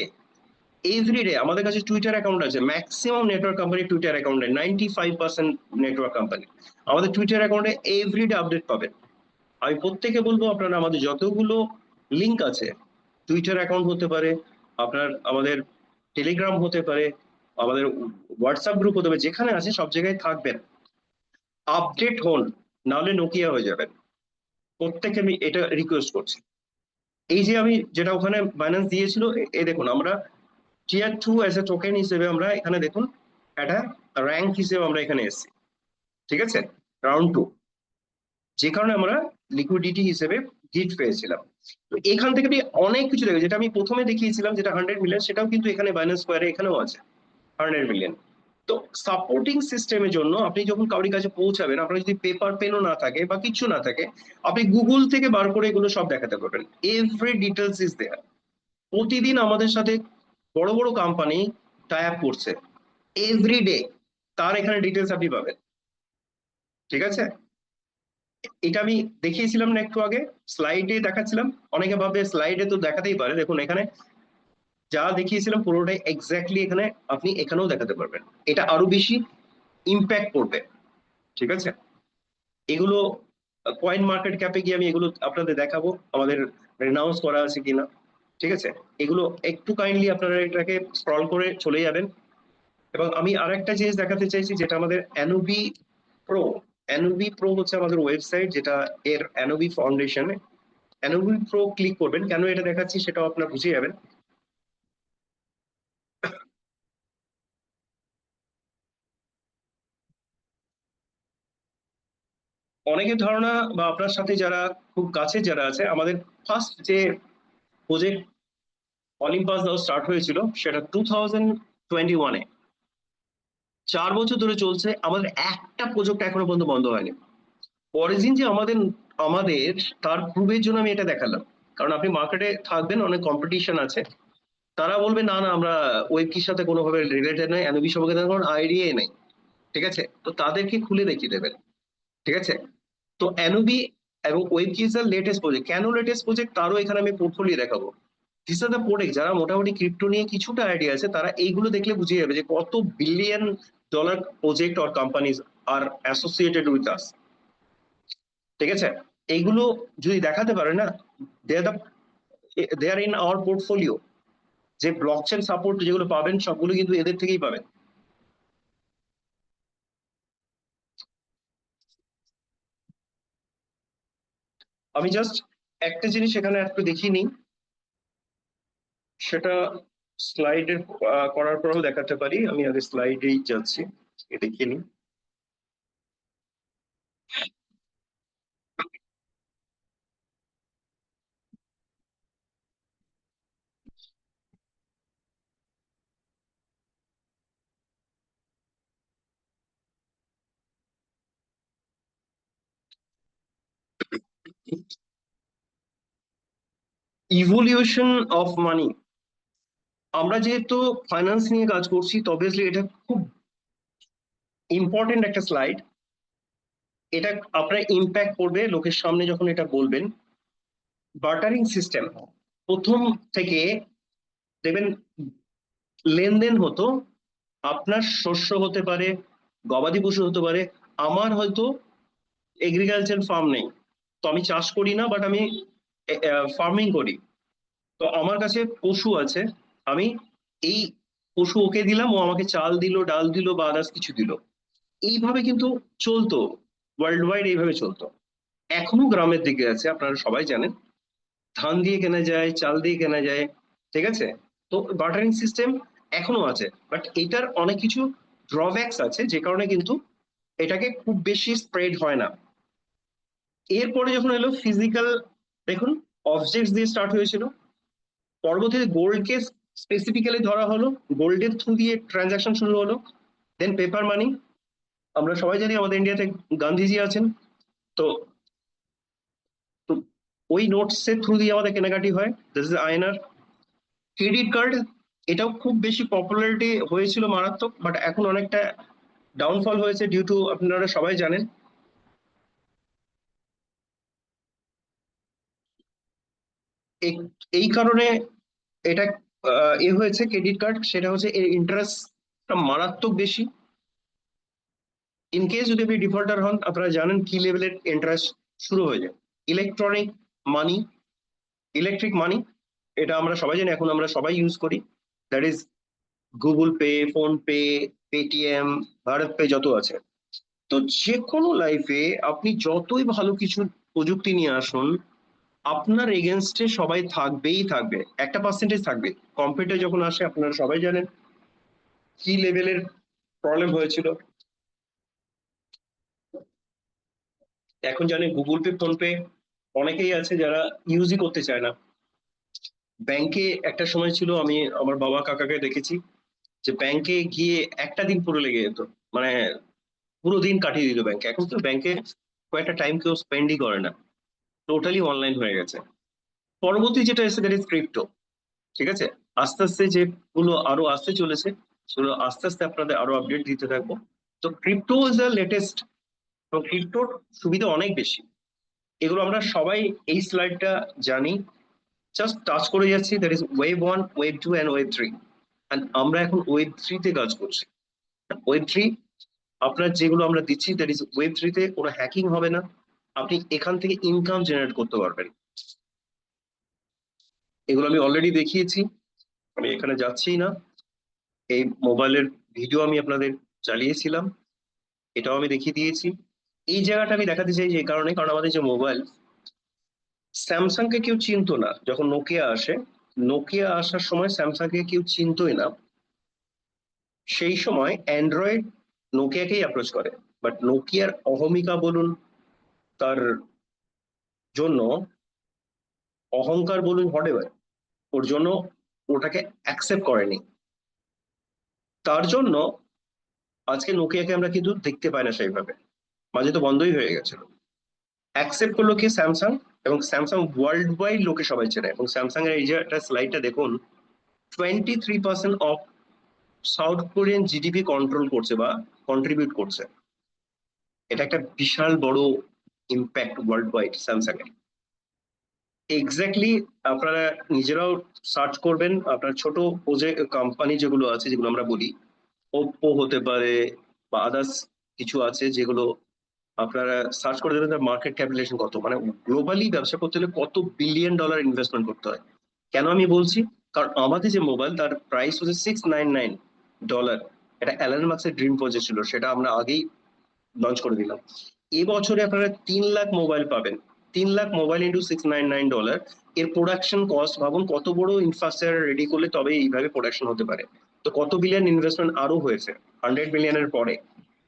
এভরিডে, আমাদের কাছে টুইটার অ্যাকাউন্ট আছে, ম্যাক্সিমাম নেটওয়ার্ক কোম্পানি টুইটার অ্যাকাউন্টে 95% নেটওয়ার্ক কোম্পানি আমাদের টুইটার অ্যাকাউন্টে এভরিডে আপডেট পাবেন। আমি প্রত্যেকে বলবো আপনারা আমাদের যতগুলো লিঙ্ক আছে, টুইটার অ্যাকাউন্ট হতে পারে আপনার, আমাদের টেলিগ্রাম হতে পারে, আমাদের হোয়াটসঅ্যাপ গ্রুপ হতে পারে, যেখানে আছে সব জায়গায় থাকবেন, আপডেট হন, নাহলে নোকিয়া হয়ে যাবেন। প্রত্যেকে আমি এটা রিকোয়েস্ট করছি। এই যে আমি যেটা ওখানে বাইন্যান্স দিয়েছিল, এই দেখুন আমরা টিয়ার 2 অ্যাজ এ টোকেন হিসেবে আমরা এখানে দেখুন একটা র্যাঙ্ক হিসেবে আমরা এখানে এসেছি। ঠিক আছে, রাউন্ড 2, যে কারণে আমরা লিকুইডিটি হিসেবে গিফট পেয়েছিলাম। তো এখান থেকে অনেক কিছু দেখবে, যেটা আমি প্রথমে দেখিয়েছিলাম যেটা 100 মিলিয়ন, সেটাও কিন্তু এখানে বাইন্যান্স স্কোয়ারে এখানেও আছে 100 মিলিয়ন। তো সাপোর্টিং সিস্টেমের জন্য আপনি যখন কারোর কাছে পৌঁছাবেন, আপনার যদি পেপার পেনও না থাকে বা কিছু না থাকে, আপনি গুগল থেকে বার করে এগুলো সব দেখাতে পারবেন। Every details is there. প্রতিদিন আমাদের সাথে বড় বড় কোম্পানি টাই আপ করছে এভরিডে, তার এখানে ডিটেলস আপনি পাবেন। ঠিক আছে, এটা আমি দেখিয়েছিলাম না একটু আগে, স্লাইডে দেখাচ্ছিলাম। অনেকে ভাবে স্লাইডে তো দেখাতেই পারে, দেখুন এখানে যা দেখিয়েছিলাম পুরোটাই এক্স্যাক্টলি এখানে আপনি এখানেও দেখাতে পারবেন। এটা আরো বেশি ইম্প্যাক্ট করবে। ঠিক আছে, এগুলো কয়েন মার্কেট ক্যাপে গিয়ে আমি এগুলো আপনাদের দেখাবো আমাদের রেনাউন্স করা আছে কিনা। ঠিক আছে, এগুলো একটু কাইন্ডলি আপনারা এটাকে স্ক্রল করে চলে যাবেন। এবং আমি আরেকটা জিনিস দেখাতে চাইছি, যেটা আমাদের অ্যানোবি প্রো। অ্যানোবি প্রো হচ্ছে আমাদের ওয়েবসাইট, যেটা এর অ্যানোবি ফাউন্ডেশন। অ্যানোবি প্রো ক্লিক করবেন, কেন এটা দেখাচ্ছি সেটাও আপনারা বুঝে যাবেন। অনেকের ধারণা বা আপনার সাথে যারা খুব কাছে যারা আছে, আমাদের ফার্স্ট যে প্রজেক্ট অলিম্পাস দাও স্টার্ট হয়েছিল সেটা 2021-এ, 4 বছর ধরে চলছে। আমাদের একটা প্রজেক্ট এখনো পর্যন্ত বন্ধ হয়নি। অরিজিন যে আমাদের আমাদের তার প্রুফের জন্য আমি এটা দেখালাম। কারণ আপনি মার্কেটে থাকবেন, অনেক কম্পিটিশন আছে, তারা বলবে না না আমরা ওয়েব কির সাথে কোনোভাবে রিলেটেড নয়, অ্যানোবি সম্পর্কে তাদের কোনো আইডিয়াই নেই। ঠিক আছে, তো তাদেরকে খুলে দেখিয়ে দেবেন। ঠিক আছে, তো অ্যানোবি এবং ওয়েব কি ইজ লেটেস্ট প্রজেক্ট। কেন লেটেস্ট প্রজেক্ট তারও এখানে আমি পোর্টফোলিও দেখাবো। দিস আর দ্য প্রোডাক্ট, যারা মোটামুটি ক্রিপ্টো নিয়ে কিছুটা আইডিয়া আছে তারা এইগুলো দেখলে বুঝে যাবে যে কত billion dollar project or companies R associated with us. ঠিক আছে, এইগুলো যদি দেখাতে পারে না, দে আর ইন আওয়ার পোর্টফোলিও। যে ব্লকচেন সাপোর্ট যেগুলো পাবেন সবগুলো কিন্তু এদের থেকেই পাবেন। আমি জাস্ট একটা জিনিস এখানে একটু দেখিনি, সেটা স্লাইডের করার পরেও দেখাতে পারি। আমি আগে স্লাইডেই যাচ্ছি, দেখিয়ে নিই। ইভলিউশন অফ মানি, আমরা যেহেতু ফাইন্যান্স নিয়ে কাজ করছি তো অবভিয়াসলি এটা খুব ইম্পর্টেন্ট একটা স্লাইড। এটা আপনার ইম্প্যাক্ট করবে লোকের সামনে যখন এটা বলবেন। বার্টারিং সিস্টেম প্রথম থেকে দেখবেন লেনদেন হতো, আপনার শস্য হতে পারে, গবাদি পশু হতে পারে। আমার হয়তো এগ্রিকালচার ফার্ম নেই, তো আমি চাষ করি না, বাট আমি ফার্মিং করি। তো আমার কাছে পশু আছে, আমি এই পশু ওকে দিলাম, ও আমাকে চাল দিল, ডাল দিল বা আদার্স কিছু দিল। এইভাবে কিন্তু চলতো, ওয়ার্ল্ড ওয়াইড এইভাবে চলতো। এখনো গ্রামের দিকে আছে, আপনারা সবাই জানেন, ধান দিয়ে কেনা যায়, চাল দিয়ে কেনা যায়, ঠিক আছে। তো বার্টারিং সিস্টেম এখনো আছে, বাট এটার অনেক কিছু ড্রব্যাকস আছে, যে কারণে কিন্তু এটাকে খুব বেশি স্প্রেড হয় না। এরপরে যখন এলো ফিজিক্যাল, দেখুন অবজেক্টস দিয়ে স্টার্ট হয়েছিল, পরবর্তীতে গোল্ডকে স্পেসিফিক্যালি ধরা হলো, গোল্ডের থ্রু দিয়ে ট্রানজাকশন শুরু হলো। দেন পেপার মানি, আমরা সবাই জানি আমাদের ইন্ডিয়াতে গান্ধীজি আছেন, তো তো ওই নোটস এর থ্রু দিয়ে আমাদের কেনাকাটি হয়, this is INR. Credit card, এটাও খুব বেশি পপুলারিটি হয়েছিল মারাত্মক, বাট এখন অনেকটা ডাউনফল হয়েছে ডিউ টু, আপনারা সবাই জানেন। এই কারণে এটা এ হয়েছে ক্রেডিট কার্ড, সেটা হচ্ছে এর ইন্টারেস্টটা মারাত্মক বেশি। ইন কেস যদি আপনি ডিফল্টার হন, আপনারা জানেন কি লেভেলের ইন্টারেস্ট শুরু হয়ে যায়। ইলেকট্রনিক মানি, ইলেকট্রিক মানি, এটা আমরা সবাই জানি, এখন আমরা সবাই ইউজ করি, that is Google pay, phone pay, Paytm, Bharat pay, যত আছে। তো যে কোনো লাইফে আপনি যতই ভালো কিছু প্রযুক্তি নিয়ে আসুন, আপনার এগেনস্টে সবাই থাকবেই থাকবে, একটা পার্সেন্টেজ থাকবে। কম্পিউটার যখন আসে, আপনারা সবাই জানেন কি লেভেলের প্রবলেম হয়েছিল। এখন জানেন গুগল পে, ফোন পে অনেকেই আছে যারা ইউজই করতে চায় না। ব্যাংকে একটা সময় ছিল, আমি আমার বাবা কাকাকে দেখেছি যে ব্যাংকে গিয়ে একটা দিন পুরো লেগে যেত, মানে পুরো দিন কাটিয়ে দিল ব্যাংকে। এখন তো ব্যাংকে কয়েকটা টাইম কেউ স্পেন্ডই করে না, টোটালি অনলাইন হয়ে গেছে। পরবর্তী যেটা এসে দ্যাট ইজ ক্রিপ্টো, ঠিক আছে। আস্তে আস্তে যেগুলো আরো আসতে চলেছে, সেগুলো আস্তে আস্তে আপনাদের আরো আপডেট দিতে থাকবো। তো ক্রিপ্টো ইজ দ্য লেটেস্ট, তো ক্রিপ্টোর সুবিধা অনেক বেশি, এগুলো আমরা সবাই এই স্লাইডটা জানি, জাস্ট টাচ করে যাচ্ছি। That is web 1, web 2 and web 3। And আমরা এখন ওয়েব 3 তে কাজ করছি। ওয়েব 3 আপনার যেগুলো আমরা দিচ্ছি, দ্যাট ইজ ওয়েব 3 তে কোনো হ্যাকিং হবে না, আপনি এখান থেকে ইনকাম জেনারেট করতে পারবেন। এগুলো আমি অলরেডি দেখিয়েছি, আমি এখানে যাচ্ছি না। এই মোবাইলের ভিডিও আমি আপনাদের চালিয়েছিলাম, এটাও আমি দেখিয়ে দিয়েছি। এই জায়গাটা আমি দেখাতে চাই যে কারণে, কারণ আমাদের যে মোবাইল, স্যামসাং কে কেউ চিনতো না যখন নোকিয়া আসে। নোকিয়া আসার সময় স্যামসাং কে কেউ চিনতোই না। সেই সময় অ্যান্ড্রয়েড নোকিয়াকেই অ্যাপ্রোচ করে, বাট নোকিয়ার অহমিকা বলুন, তার জন্য অহংকার বলুন, হটেভার, ওর জন্য ওটাকে অ্যাকসেপ্ট করেনি। তার জন্য আজকে নোকিয়াকে আমরা কিন্তু দেখতে পাই না সেইভাবে, মাঝে তো বন্ধই হয়ে গেছিল। অ্যাকসেপ্ট করলো কি স্যামসাং, এবং স্যামসাং ওয়ার্ল্ড ওয়াইড লোকে সবাই চেনে। এবং স্যামসাং এর এই যে একটা স্লাইডটা দেখুন, 23% of south Korean GDP control করছে বা কন্ট্রিবিউট করছে। এটা একটা বিশাল বড় ইম্প্যাক্ট ওয়ার্ল্ড ওয়াইড স্যামসাং এর। এক্স্যাক্টলি, আপনারা নিজেরাও সার্চ করবেন, আপনার ছোট প্রজেক্ট কোম্পানি যেগুলো আছে, যেগুলো আমরা বলি ওপ্পো হতে পারে বা আদার্স কিছু আছে, যেগুলো আপনারা সার্চ করে দেবেন তার মার্কেট ক্যাপিটালাইজেশন কত, মানে গ্লোবালি ব্যবসা করতে হলে কত বিলিয়ন ডলার ইনভেস্টমেন্ট করতে হয়। কেন আমি বলছি, কারণ আমাদের যে মোবাইল, তার প্রাইস হচ্ছে $699। এটা অ্যালান মার্কসের ড্রিম প্রজেক্ট ছিল, সেটা আমরা আগেই লঞ্চ করে দিলাম। এবছরে আপনারা 3 লাখ মোবাইল পাবেন। 3 লাখ মোবাইল ইন্টু $699, এর প্রোডাকশন কস্ট ভাবুন, কত বড় ইনফ্রাস্ট্রাকচার রেডি করলে তবে এইভাবে প্রোডাকশন হতে পারে। তো কত বিলিয়ন ইনভেস্টমেন্ট আরো হয়েছে, 100 বিলিয়নের পরে।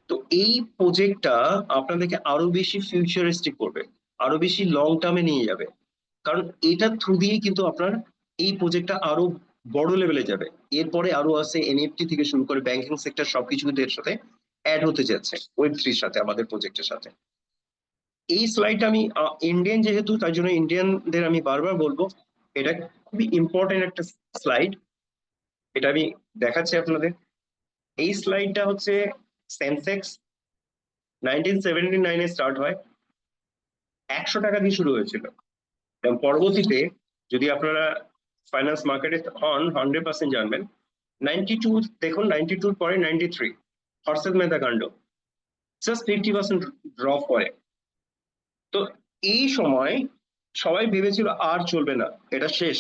তো এই প্রজেক্টটা আপনাদেরকে আরো বেশি ফিউচারিস্টিক করবে, আরো বেশি লং টার্মে নিয়ে যাবে। কারণ এটার থ্রু দিয়েই কিন্তু আপনার এই প্রজেক্টটা আরো বড় লেভেলে যাবে। এরপরে আরো আছে এনএফটি থেকে শুরু করে ব্যাংকিং সেক্টর, সবকিছু কিন্তু এর সাথে অ্যাড হতে যাচ্ছে ওয়েব 3 সাথে, আমাদের প্রজেক্টের সাথে। এই স্লাইডটা আমি ইন্ডিয়ান যেহেতু তার জন্য ইন্ডিয়ানদের আমি বারবার বলবো, এটা খুবই ইম্পর্টেন্ট একটা স্লাইড। এটা আমি দেখাচ্ছি আপনাদের। এই স্লাইডটা হচ্ছে সেন্সেক্স 1979 স্টার্ট হয়, 100 টাকা দিয়ে শুরু হয়েছিল, এবং পরবর্তীতে যদি আপনারা ফাইন্যান্স মার্কেটে হন 100% জানবেন। 92 দেখুন, 92 পরে 93 হর্ষেস মেহতা কাণ্ড, জাস্ট 50% ড্রপ করে। তো এই সময় সবাই ভেবেছিল আর চলবে না, এটা শেষ।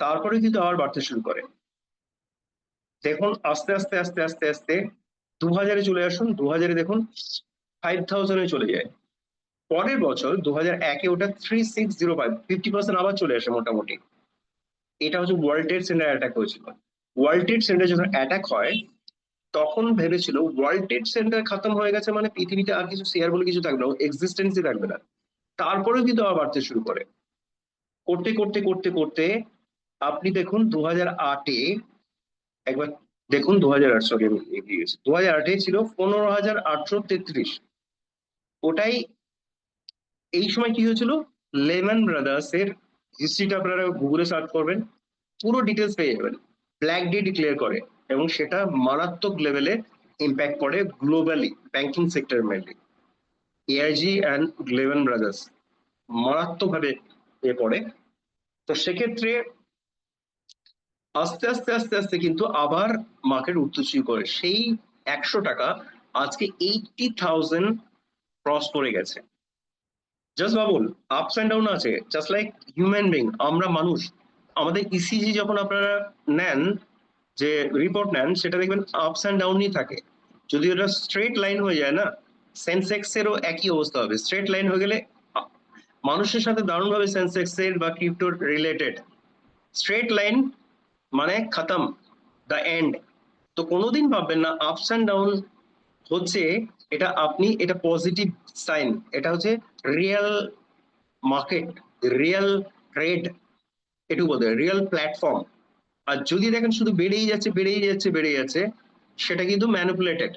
তারপরে কিন্তু আবার বাড়তে শুরু করে। দেখুন আস্তে আস্তে আস্তে আস্তে আস্তে 2000-এ চলে আসুন, 2000-এ দেখুন 5000-এ চলে যায়। পরের বছর 2001-এ ওটা 3605, 50% আবার চলে আসে মোটামুটি। এটা হচ্ছে ওয়ার্ল্ড ট্রেড সেন্টার অ্যাটাক হয়েছিল। ওয়ার্ল্ড ট্রেড সেন্টার যখন অ্যাটাক হয়, তখন ভেবেছিল ওয়ার্ল্ড ট্রেড সেন্টার খতম হয়ে গেছে মানে পৃথিবীতে আর কিছু শেয়ার বলে কিছু থাকবে না, এক্সিস্টেন্সই থাকবে না। তারপরেও কিন্তু আবার বাড়তে শুরু করে, করতে করতে করতে করতে আপনি দেখুন 2008-এ, একবার দেখুন 2008, সরি আমি এগিয়ে গেছি, 2008-এ ছিল 15,833। ওটাই এই সময় কি হয়েছিল, লেমন ব্রাদার্স এর হিস্ট্রিটা আপনারা গুগলে সার্চ করবেন, পুরো ডিটেলস পেয়ে যাবেন। ব্ল্যাক ডে ডিক্লেয়ার করে, এবং সেটা মারাত্মক লেভেলে ইম্প্যাক্ট করে globally banking sector mainly. AIG and lemon brothers মারাত্মকভাবে পড়ে। তো সেক্ষেত্রে আস্তে আস্তে আস্তে আস্তে কিন্তু আবার মার্কেট উঠতে শুরু করে। সেই 100 টাকা আজকে 80,000 ক্রস করে গেছে। জাস্ট ভাবুন, আপস অ্যান্ড ডাউন আছে, জাস্ট লাইক হিউম্যান বিং, আমরা মানুষ। আমাদের ইসিজি যখন আপনারা নেন, যে রিপোর্ট নেন, সেটা দেখবেন আপস অ্যান্ড ডাউনই থাকে। যদি ওটা স্ট্রেট লাইন হয়ে যায় না, সেন্সেক্স এরও একই অবস্থা হবে। স্ট্রেট লাইন হয়ে গেলে মানুষের সাথে দারুণভাবে সেন্সেক্স এর বা ক্রিপ্টো রিলেটেড। স্ট্রেট লাইন মানে খতম, দ্য এন্ড। তো কোনোদিন ভাববেন না আপস অ্যান্ড ডাউন হচ্ছে এটা আপনি এটা পজিটিভ সাইন। এটা হচ্ছে রিয়েল মার্কেট, রিয়েল ট্রেড, এটুকু বলতে রিয়েল প্ল্যাটফর্ম। আর যদি দেখেন শুধু বেড়েই যাচ্ছে বেড়েই যাচ্ছে বেড়ে যাচ্ছে, সেটা কিন্তু ম্যানিপুলেটেড।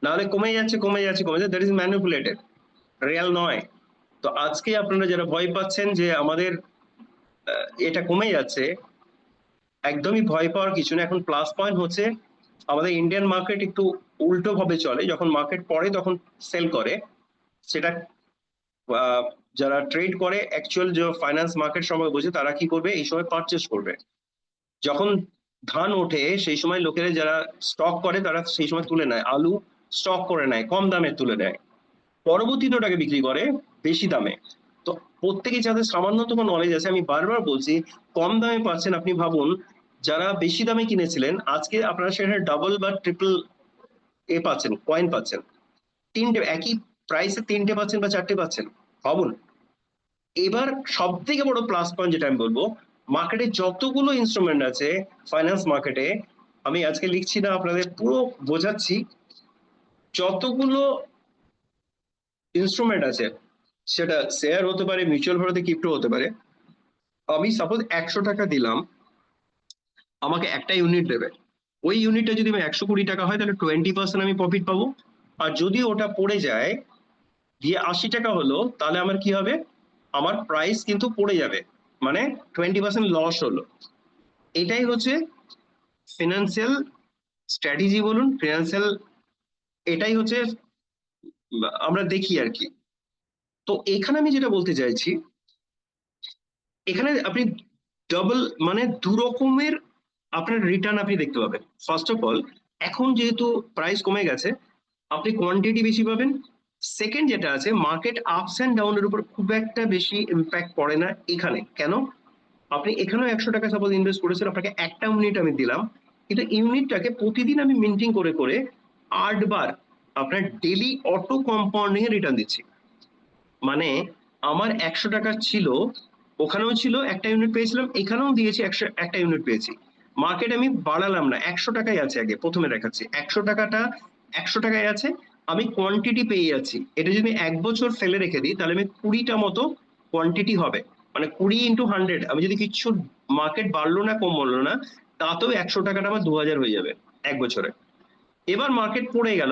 নাহলে কমে যাচ্ছে কমে যাচ্ছে কমে যাচ্ছে, দ্যাট ইজ ম্যানিপুলেটেড, রিয়েল নয়। তো আজকে আপনারা যারা ভয় পাচ্ছেন যে আমাদের এটা কমে যাচ্ছে, একদমই ভয় পাওয়ার কিছু না। এখন প্লাস পয়েন্ট হচ্ছে আমাদের ইন্ডিয়ান মার্কেট একটু উল্টো ভাবে চলে, যখন মার্কেট পড়ে তখন সেল করে। সেটা যারা ট্রেড করে অ্যাকচুয়াল যে ফাইন্যান্স মার্কেট সময় বোঝে, তারা কি করবে, এই সময় পারচেস করবে। যখন ধান ওঠে সেই সময় লোকেরা যারা স্টক করে তারা সেই সময় তুলে নেয়, আলু স্টক করে নেয়, কম দামে তুলে নেয়, পরবর্তীতে ওটাকে বিক্রি করে বেশি দামে। তো প্রত্যেকে যাদের সামান্যতম নলেজ আছে, আমি বারবার বলছি, কম দামে পাচ্ছেন। আপনি ভাবুন, যারা বেশি দামে কিনেছিলেন আজকে আপনারা সেটা ডাবল বা ট্রিপল পাচ্ছেন, কয়েন পাচ্ছেন। তিনটে একই প্রাইসে তিনটে পাচ্ছেন বা চারটে পাচ্ছেন, ভাবুন। এবার সব থেকে বড় প্লাস পয়েন্ট যেটা আমি বলবো, মার্কেটে যতগুলো ইনস্ট্রুমেন্ট আছে ফাইন্যান্স মার্কেটে, আমি আজকে লিখছি না, আপনাদের পুরো বোঝাচ্ছি, যতগুলো ইনস্ট্রুমেন্ট আছে, সেটা শেয়ার হতে পারে, মিউচুয়াল ফান্ড হতে, ক্রিপ্টো হতে পারে। আমি সাপোজ 100 টাকা দিলাম, আমাকে একটা ইউনিট দেবে। ওই ইউনিটটা যদি আমি 120 টাকা হয়, তাহলে 20% আমি প্রফিট পাবো। আর যদি ওটা পড়ে যায় দিয়ে 80 টাকা হলো, তাহলে আমার কি হবে, আমার প্রাইস কিন্তু পড়ে যাবে, মানে 20% লস হলো। এটাই হচ্ছে ফিনান্সিয়াল স্ট্র্যাটেজি বলুন, ফিনান্সিয়াল, এটাই হচ্ছে আমরা দেখি আর কি। তো এখানে আমি যেটা বলতে চাইছি, এখানে আপনি ডাবল মানে দু রকমের আপনার রিটার্ন আপনি দেখতে পাবেন। ফার্স্ট অফ অল, এখন যেহেতু প্রাইস কমে গেছে, আপনি কোয়ান্টিটি বেশি পাবেন। সেকেন্ড যেটা আছে, মার্কেট আপস অ্যান্ড ডাউনের উপর খুব একটা বেশি ইম্প্যাক্ট পড়ে না এখানে। কেন, আপনি এখানেও 100 টাকা সাপোজ ইনভেস্ট করেছেন, আপনাকে একটা ইউনিট আমি দিলাম, কিন্তু ইউনিটটাকে প্রতিদিন আমি মিন্টিং করে করে 8 বার আপনার ডেলি অটো কম্পাউন্ডিং এ রিটার্ন দিচ্ছি। মানে আমার 100 টাকা ছিল, ওখানেও ছিল একটা ইউনিট পেয়েছিলাম, এখানেও দিয়েছি একটা ইউনিট পেয়েছি। মার্কেট আমি বাড়ালাম না, 100 টাকাই আছে। আগে প্রথমে দেখাচ্ছি 100 টাকাটা 100 টাকায় আছে, আমি কোয়ান্টিটি পেয়ে যাচ্ছি। এটা যদি আমি 1 বছর ফেলে রেখে দিই, তাহলে আমি 20টা মতো কোয়ান্টিটি হবে, মানে 20 × 100। আমি যদি কিছু মার্কেট বাড়লো না কম বললো না, তাতেও 100 টাকাটা আমার 2000 হয়ে যাবে 1 বছরে। এবার মার্কেট পড়ে গেল,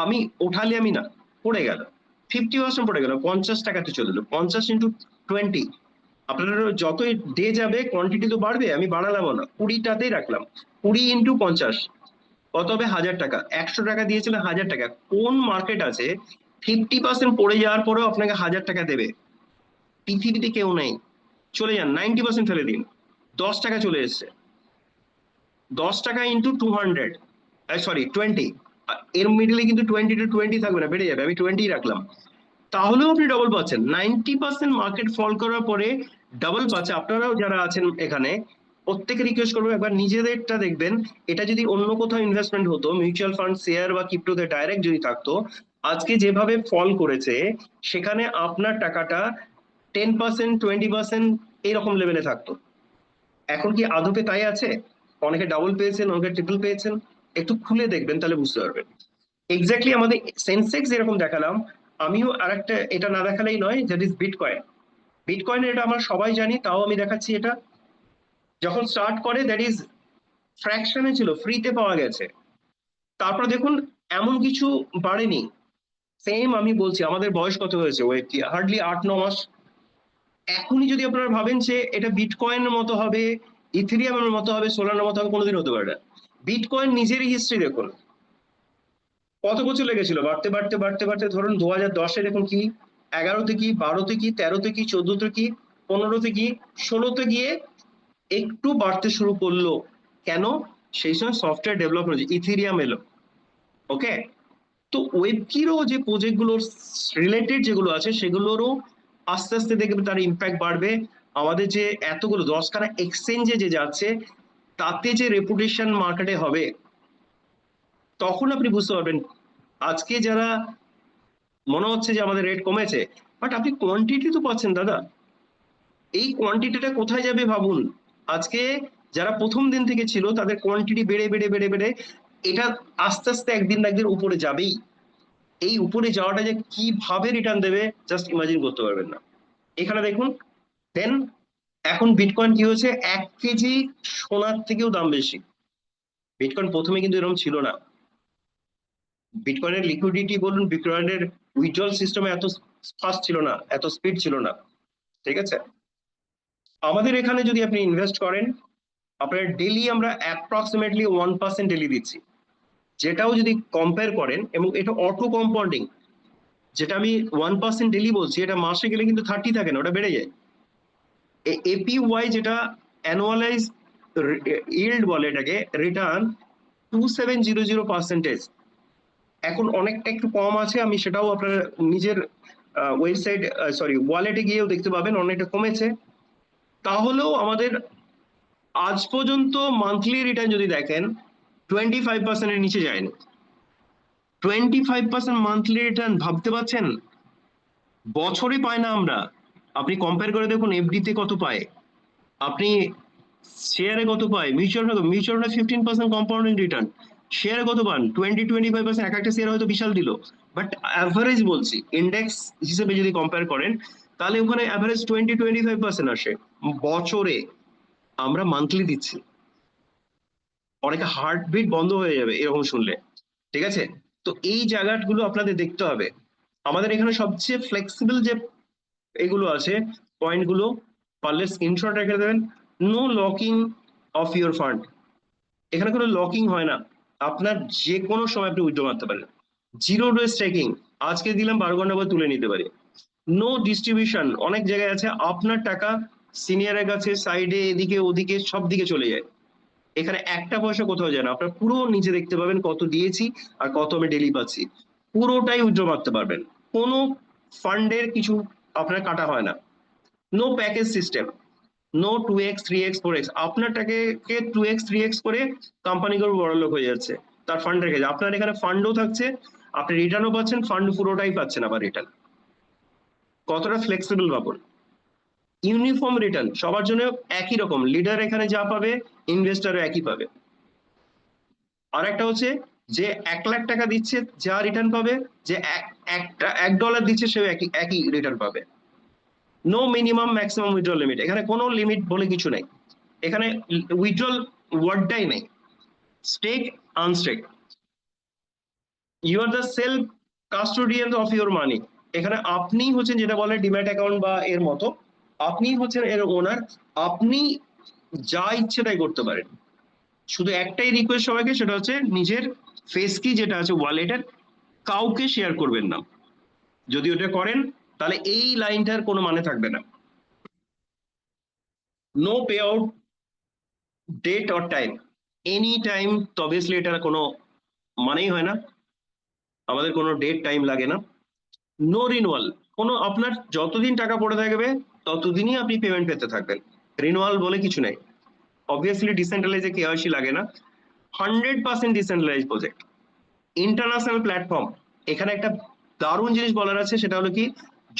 আমি ওঠালে আমি না, পড়ে গেল, 50% পড়ে গেল, 50 টাকাতে চলে এলো, 50 ইন্টু 20, আপনার যতই ডে যাবে কোয়ান্টিটি তো বাড়বে, আমি বাড়ালামও না, 20টাতেই রাখলাম, 20 ইন্টু 50 কত হবে? 1000 টাকা। 100 টাকা দিয়েছিলেন, 1000 টাকা। কোন মার্কেট আছে 50% পড়ে যাওয়ার পরেও আপনাকে 1000 টাকা দেবে? পৃথিবীতে কেউ নেই। চলে যান, 90% ফেলে দিন, 10 টাকা চলে এসছে, 10 টাকা ইন্টু 200, সরি 20, এর মিডলে কিন্তু 20 থাকবে না, বেড়ে যাবে, আমি 20 রাখলাম, তাহলেও আপনি ডবল পাচ্ছেন। 90% মার্কেট ফল করার পরে ডাবল পাচ্ছে। আপনারাও যারা আছেন এখানে, প্রত্যেকে রিকোয়েস্ট করবো একবার নিজেদেরটা দেখবেন। এটা যদি অন্য কোথাও ইনভেস্টমেন্ট হতো, মিউচুয়াল ফান্ড, শেয়ার বা ক্রিপ্টোতে ডাইরেক্ট যদি থাকতো, আজকে যেভাবে ফল করেছে সেখানে আপনার টাকাটা 10%, 20% এইরকম লেভেলে থাকতো। এখন কি আদপে তাই আছে? অনেকে ডাবল পেয়েছেন, অনেকে ট্রিপল পেয়েছেন, একটু খুলে দেখবেন, তাহলে বুঝতে পারবেন। এক্স্যাক্টলি আমাদের সেন্সেক্স যেরকম দেখালাম, আমিও আরেকটা, এটা না দেখালেই নয়, দ্যাট ইজ বিটকয়েন। বিটকয়েনের এটা আমরা সবাই জানি, তাও আমি দেখাচ্ছি। এটা যখন স্টার্ট করে দ্যাট ইজ ফ্র্যাকশনে ছিল, ফ্রিতে পাওয়া গেছে, তারপর দেখুন এমন কিছু বাড়েনি। সেম আমি বলছি, আমাদের বয়স কত হয়েছে? ওই কি হার্ডলি 8-9 মাস। এখনই যদি আপনারা ভাবেন যে এটা বিটকয়েনের মতো হবে, ইথেরিয়ামের মতো হবে, সোলারের মতো হবে, কোনোদিন হতে পারে না। বিটকয়েন নিজেরই হিস্ট্রি দেখুন, কত বছর লেগেছিল বাড়তে বাড়তে বাড়তে বাড়তে, ধরুন 2010-এ দেখুন কি, 11-তে কি, 12-তে কি, 13-তে কি, 14-তে কি, 15-তে কি, 16-তে গিয়ে একটু বাড়তে শুরু করলো। কেন? সেই সময় সফটওয়্যার ডেভেলপ হয়েছে, ইথেরিয়াম এলো। ওকে, তো ওয়েব কিরও যে প্রজেক্ট গুলোর রিলেটেড যেগুলো আছে সেগুলোরও আস্তে আস্তে দেখবে তার ইম্প্যাক্ট বাড়বে। আমাদের যে এতগুলো 10খানা এক্সচেঞ্জে যে যাচ্ছে, তাতে যে রেপুটেশন মার্কেটে হবে, তখন আপনি বুঝতে পারবেন। আজকে যারা মনে হচ্ছে যে আমাদের রেট কমেছে, বাট আপনি কোয়ান্টিটি তো পাচ্ছেন দাদা, এই কোয়ান্টিটিটা কোথায় যাবে ভাবুন। আজকে যারা প্রথম দিন থেকে ছিল তাদের কোয়ান্টিটি বেড়ে বেড়ে বেড়ে বেড়ে এটা আস্তে আস্তে একদিন না একদিন উপরে যাবেই। এই উপরে যাওয়াটা যে কিভাবে রিটার্ন দেবে জাস্ট ইমাজিন করতে পারবেন না। এখানে দেখুন, দেন এখন বিটকয়েন কি হয়েছে, 1 কেজি সোনার থেকেও দাম বেশি। বিটকয়েন প্রথমে কিন্তু এরকম ছিল না। বিটকয়েনের লিকুইডিটি বলুন, বিটকয়েনের উইথড্রল সিস্টেমে এত ফাস্ট ছিল না, এত স্পিড ছিল না। ঠিক আছে, আমাদের এখানে যদি আপনি ইনভেস্ট করেন, আপনার ডেলি আমরা অ্যাপ্রক্সিমেটলি 1% ডেলি দিচ্ছি। যেটাও যদি কম্পেয়ার করেন, এবং এটা অটো কম্পাউন্ডিং, যেটা আমি 1% ডেলি বলছি, এটা মাসে গেলে কিন্তু 30 থাকে না, ওটা বেড়ে যায়। এপিওয়াই যেটা অ্যানুয়ালাইজ ইল্ড বলে এটাকে, রিটার্ন 2700%। এখন অনেকটা একটু কম আছে, আমি সেটাও আপনার নিজের ওয়েবসাইট, সরি ওয়ালেটে গিয়েও দেখতে পাবেন, অনেকটা কমেছে। তাহলেও আমাদের আজ পর্যন্ত মান্থলি রিটার্ন যদি দেখেন, 25%-এর নিচে যায়নি। 25% মান্থলি রিটার্ন, ভাবতে পারছেন? বছরে পায় না আমরা। আপনি কম্পেয়ার করে দেখুন, এফডিতে কত পায়, আপনি শেয়ারে কত পায়, মিউচুয়াল ফান্ড 15% কম্পাউন্ডিং রিটার্ন, শেয়ারে কত পান? 20-25%। এক একটা শেয়ার হয়তো বিশাল দিল, বাট অ্যাভারেজ বলছি, ইন্ডেক্স হিসেবে যদি কম্পেয়ার করেন, তাহলে ওখানে অ্যাভারেজ 20-25% আসে বছরে। আমরা মান্থলি দিচ্ছি, অনেকে হার্টবিট বন্ধ হয়ে যাবে এরকম শুনলে। ঠিক আছে, তো এই জায়গাগুলো আপনাদের দেখতে হবে। আমাদের এখানে সবচেয়ে ফ্লেক্সিবল যে এগুলো আছে, পয়েন্টগুলো পারলে স্ক্রিনশট রেখে দেবেন। No locking of your fund, এখানে কোনো লকিং হয় না, আপনার যে কোনো সময় আপনি উইথড্র মারতে পারেন। জিরো রিস্ক টেকিং, আজকে দিলাম 12 ঘন্টা পর তুলে নিতে পারি। নো ডিস্ট্রিবিউশন, অনেক জায়গায় আছে আপনার টাকা সিনিয়রের কাছে, সাইডে, এদিকে ওদিকে সব দিকে চলে যায়। এখানে একটা পয়সা কোথাও যায় না, আপনার পুরো নিচে দেখতে পাবেন কত দিয়েছি আর কত আমি ডেলি পাচ্ছি, পুরোটাই উইথড্র মারতে পারবেন। কোনো ফান্ডের কিছু আপনার কাটা হয় না। No package system, no 2x 3x 4x, আপনার টাকে 2x 3x করে কোম্পানিগুলো বড় লোক হয়ে যাচ্ছে, তার ফান্ড রেখে যায়। আপনার এখানে ফান্ডও থাকছে, আপনি রিটার্নও পাচ্ছেন, ফান্ড পুরোটাই পাচ্ছেন আবার রিটার্ন। কতটা ফ্লেক্সিবল ভাবুন। ইউনিফর্ম রিটার্ন সবার জন্য একই রকম, লিডার এখানে যা পাবে ইনভেস্টারও একই পাবে। আর একটা হচ্ছে যে 1 লাখ টাকা দিচ্ছে যা রিটার্ন পাবে, যে $1 দিচ্ছে সেও একই একই রিটার্ন পাবে। No minimum maximum withdrawal limit, এখানে কোনো লিমিট বলে কিছু নেই, এখানে উইথড্রল ওয়ার্ডটাই নেই। Stake, unstake, you are the self custodian of your money. এখানে আপনি হচ্ছেন যেটা বলে ডিম্যাট অ্যাকাউন্ট বা এর মতো, আপনি হচ্ছেন এর ওনার, আপনি যা ইচ্ছে তাই করতে পারেন। শুধু একটাই রিকোয়েস্ট সবাইকে, সেটা হচ্ছে নিজের ফেস কি যেটা আছে ওয়ালেটের কাউকে শেয়ার করবেন না। যদি ওটা করেন তাহলে এই লাইনটার কোনো মানে থাকবে না। No payout date or time, any time, obviously এটার কোনো মানেই হয় না, আমাদের কোনো ডেট টাইম লাগে না। নো রিনুয়াল, কোনো আপনার যতদিন টাকা পড়ে থাকবে ততদিনই আপনি পেমেন্ট পেতে থাকবেন, রিনুয়াল বলে কিছু নেই। অবভিয়াসলি ডিসেন্ট্রালাইজে কেওয়াইসি লাগে না, 100% ডিসেন্ট্রালাইজ প্রজেক্ট, ইন্টারন্যাশনাল প্ল্যাটফর্ম। এখানে একটা দারুণ জিনিস বলার আছে, সেটা হলো কি,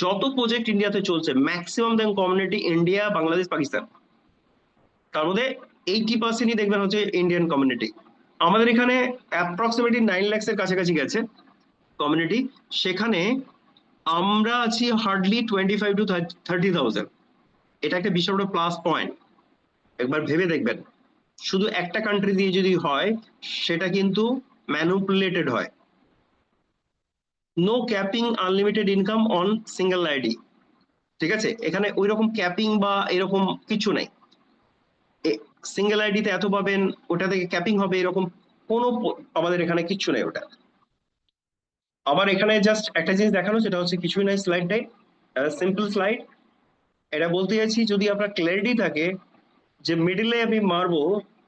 যত প্রজেক্ট ইন্ডিয়াতে চলছে ম্যাক্সিমাম দেন কমিউনিটি ইন্ডিয়া, বাংলাদেশ, পাকিস্তান, তার মধ্যে 80%ই দেখবেন হচ্ছে ইন্ডিয়ান কমিউনিটি। আমাদের এখানে অ্যাপ্রক্সিমেটলি 9 lakhs এর কাছাকাছি গেছে কমিউনিটি, সেখানে আমরা আছি হার্ডলি 25 to 30,000। এটা একটা বিশাল বড় প্লাস পয়েন্ট, একবার ভেবে দেখবেন। শুধু একটা কান্ট্রি দিয়ে যদি হয় সেটা কিন্তু ম্যানুপুলেটেড হয়। No capping unlimited income on single ID, ঠিক আছে, এখানে ওই রকম ক্যাপিং বা এরকম কিছু নেই। সিঙ্গেল আইডিতে এত পাবেন, ওটা থেকে ক্যাপিং হবে এরকম কোনো আমাদের এখানে কিচ্ছু নেই ওটা। আবার এখানে জাস্ট একটা জিনিস দেখানো, সেটা হচ্ছে কিছুই নাই স্লাইডটাই, সিম্পল স্লাইড। এটা বলতে চাইছি যদি আপনার ক্ল্যারিটি থাকে যে মিডিলে আমি মারবো,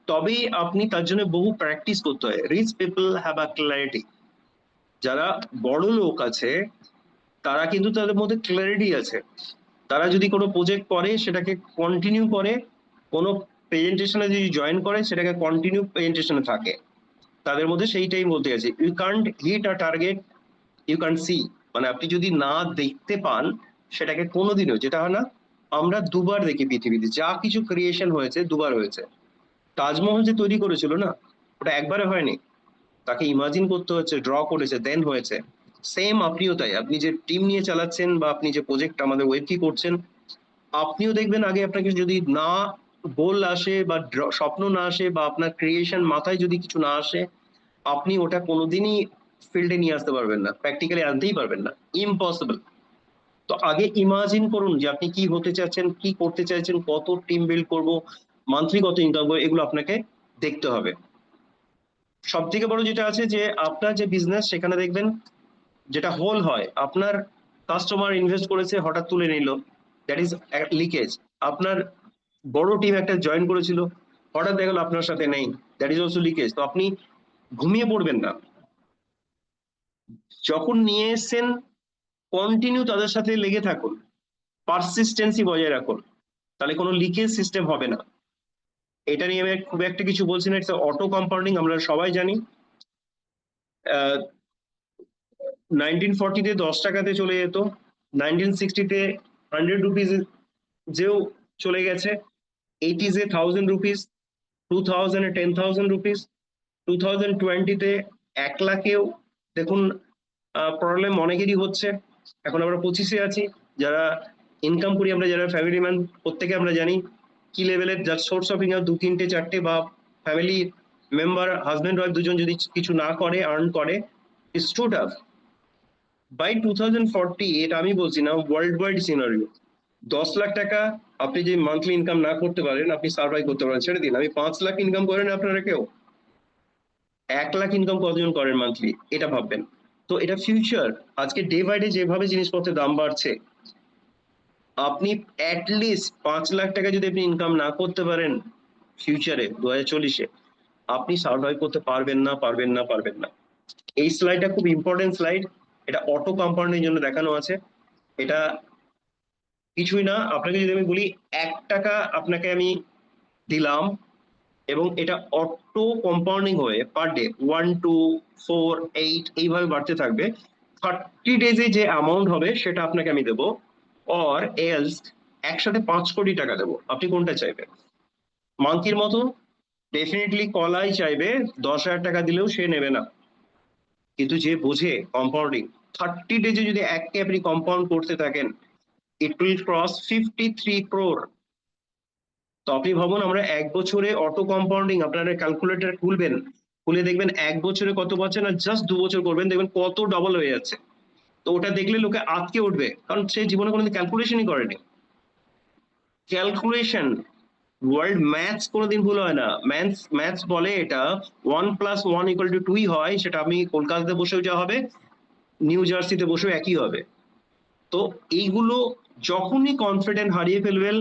তবেই আপনি তার জন্য বহু প্র্যাকটিস করতে হয়। Rich people have a clarity, যারা বড় লোক আছে তারা কিন্তু তাদের মধ্যে ক্ল্যারিটি আছে, তারা যদি কোনো প্রজেক্ট করে সেটাকে কন্টিনিউ করে, কোনো প্রেজেন্টেশনে যদি জয়েন করে সেটাকে কন্টিনিউ প্রেজেন্টেশনে থাকে, তাদের মধ্যে সেইটাই বলতে গেছে। You can't hit a target you can see, মানে আপনি যদি না দেখতে পান সেটাকে কোনোদিনও, যেটা হয় না, আমরা দুবার দেখি পৃথিবীতে যা কিছু ক্রিয়েশন হয়েছে দুবার হয়েছে। তাজমহল যে তৈরি করেছিল না, ওটা একবারে হয়নি, তাকে ইমাজিন করতে হচ্ছে, ড্র করেছে, দেন হয়েছে। সেম আপনিও তাই, আপনি যে টিম নিয়ে চালাচ্ছেন বা আপনি যে প্রজেক্ট আমাদের ওয়েব কি করছেন, আপনিও দেখবেন আগে আপনাকে যদি না গোল আসে বা স্বপ্ন না আসে বা আপনার ক্রিয়েশন মাথায় যদি কিছু না আসে, আপনি ওটা কোনোদিনই ফিল্ডে নিয়ে আসতে পারবেন না, প্র্যাকটিক্যালি আনতেই পারবেন না, ইম্পসিবল। তো আগে ইমাজিন করুন যে আপনি কি হতে চাচ্ছেন, কি করতে চাইছেন, কত টিম বিল্ড করব, মান্থলি কত ইনকাম করবো, এগুলো আপনাকে দেখতে হবে। সব থেকে বড় যেটা আছে যে আপনার যে বিজনেস, সেখানে দেখবেন যেটা হোল হয়, আপনার কাস্টমার ইনভেস্ট করেছে হঠাৎ তুলে নিল, দ্যাট ইজ লিকেজ। আপনার বড় টিম একটা জয়েন করেছিল, হঠাৎ দেখা গেল আপনার সাথে নেই, দ্যাট ইজ অলসো লিকেজ। তো আপনি ঘুমিয়ে পড়বেন না, যখন নিয়ে এসছেন কন্টিনিউ তাদের সাথে লেগে থাকুন, পারসিস্টেন্সি বজায় রাখুন, তাহলে কোনো লিকেজ সিস্টেম হবে না। এটা নিয়ে আমি খুব একটা কিছু বলছি না, ইটস অটো কম্পাউন্ডিং, আমরা সবাই জানি। 1940-তে 10 টাকাতে চলে যেত, 1960-তে 100 রুপিস যেও চলে গেছে, 80-এ 1000 রুপিস, 2000-এ 10,000 রুপিস, 2020-তে 1 লাখেও দেখুন প্রবলেম অনেকেরই হচ্ছে। এখন আমরা 25-এ আছি, যারা ইনকাম করি আমরা, যারা ফ্যামিলি ম্যান, প্রত্যেকে আমরা জানি কি লেভেলের, যার সোর্স অফ ইনকাম 2, 3, 4 বা ফ্যামিলি মেম্বার, হাজবেন্ড ওয়াইফ দুজন যদি কিছু না করে, আর্ন করে, ইটস টু টাফ। বাই 2040, এটা আমি বলছি না, ওয়ার্ল্ড ওয়াইড সিনারিও, 10 লাখ টাকা আপনি যে মান্থলি ইনকাম না করতে পারেন, আপনি সার্ভাইভ করতে পারেন, ছেড়ে দিন। আমি 5 লাখ ইনকাম করেন আপনারা কেউ, 1 লাখ ইনকাম কতজন করেন মান্থলি, এটা ভাববেন। তো এটা ফিউচার, আজকে ডে বাই ডে যেভাবে জিনিসপত্রের দাম বাড়ছে, আপনি অ্যাটলিস্ট 5 লাখ টাকা যদি আপনি ইনকাম না করতে পারেন ফিউচারে 2040-এ, আপনি সার্ভাইভ করতে পারবেন না, পারবেন না, পারবেন না। এই স্লাইডটা খুব ইম্পর্টেন্ট স্লাইড, এটা অটো কম্পাউন্ডের জন্য দেখানো আছে। এটা কিছুই না, আপনাকে যদি আমি বলি 1 টাকা আপনাকে আমি দিলাম, এবং এটা অটো কম্পাউন্ডিং হয়ে পার ডে 1, 2, 4, 8 এইভাবে বাড়তে থাকবে। 30 ডেজে যে অ্যামাউন্ট হবে সেটা আপনাকে আমি দেবো, অর এলস একসাথে 5 কোটি টাকা দেবো। আপনি কোনটা চাইবেন? মাংকির মতো ডেফিনেটলি কলাই চাইবে, 10,000 টাকা দিলেও সে নেবে না। কিন্তু যে বোঝে কম্পাউন্ডিং, 30 ডেজে যদি এককে আপনি কম্পাউন্ড করতে থাকেন, ইট উইল ক্রস 53 crore। তো আপনি ভাবুন, আমরা 1 বছরে অটো কম্পাউন্ডিং, আপনারা ক্যালকুলেটর খুলবেন, খুলে দেখবেন 1 বছরে কত পাচ্ছেন, আর জাস্ট 2 বছর করবেন দেখবেন কত ডবল হয়ে যাচ্ছে। তো ওটা দেখলে লোকে আটকে উঠবে, কারণ সে জীবনে কোনোদিন ক্যালকুলেশনই করেনি। ক্যালকুলেশন, ওয়ার্ল্ড ম্যাথস কোনোদিন ভুল হয় না। ম্যাথস বলে এটা 1+1=2 হয়, সেটা আমি কলকাতাতে বসেও যা হবে, নিউ জার্সিতে বসেও একই হবে। তো এইগুলো যখনই কনফিডেন্ট হারিয়ে ফেলবেন,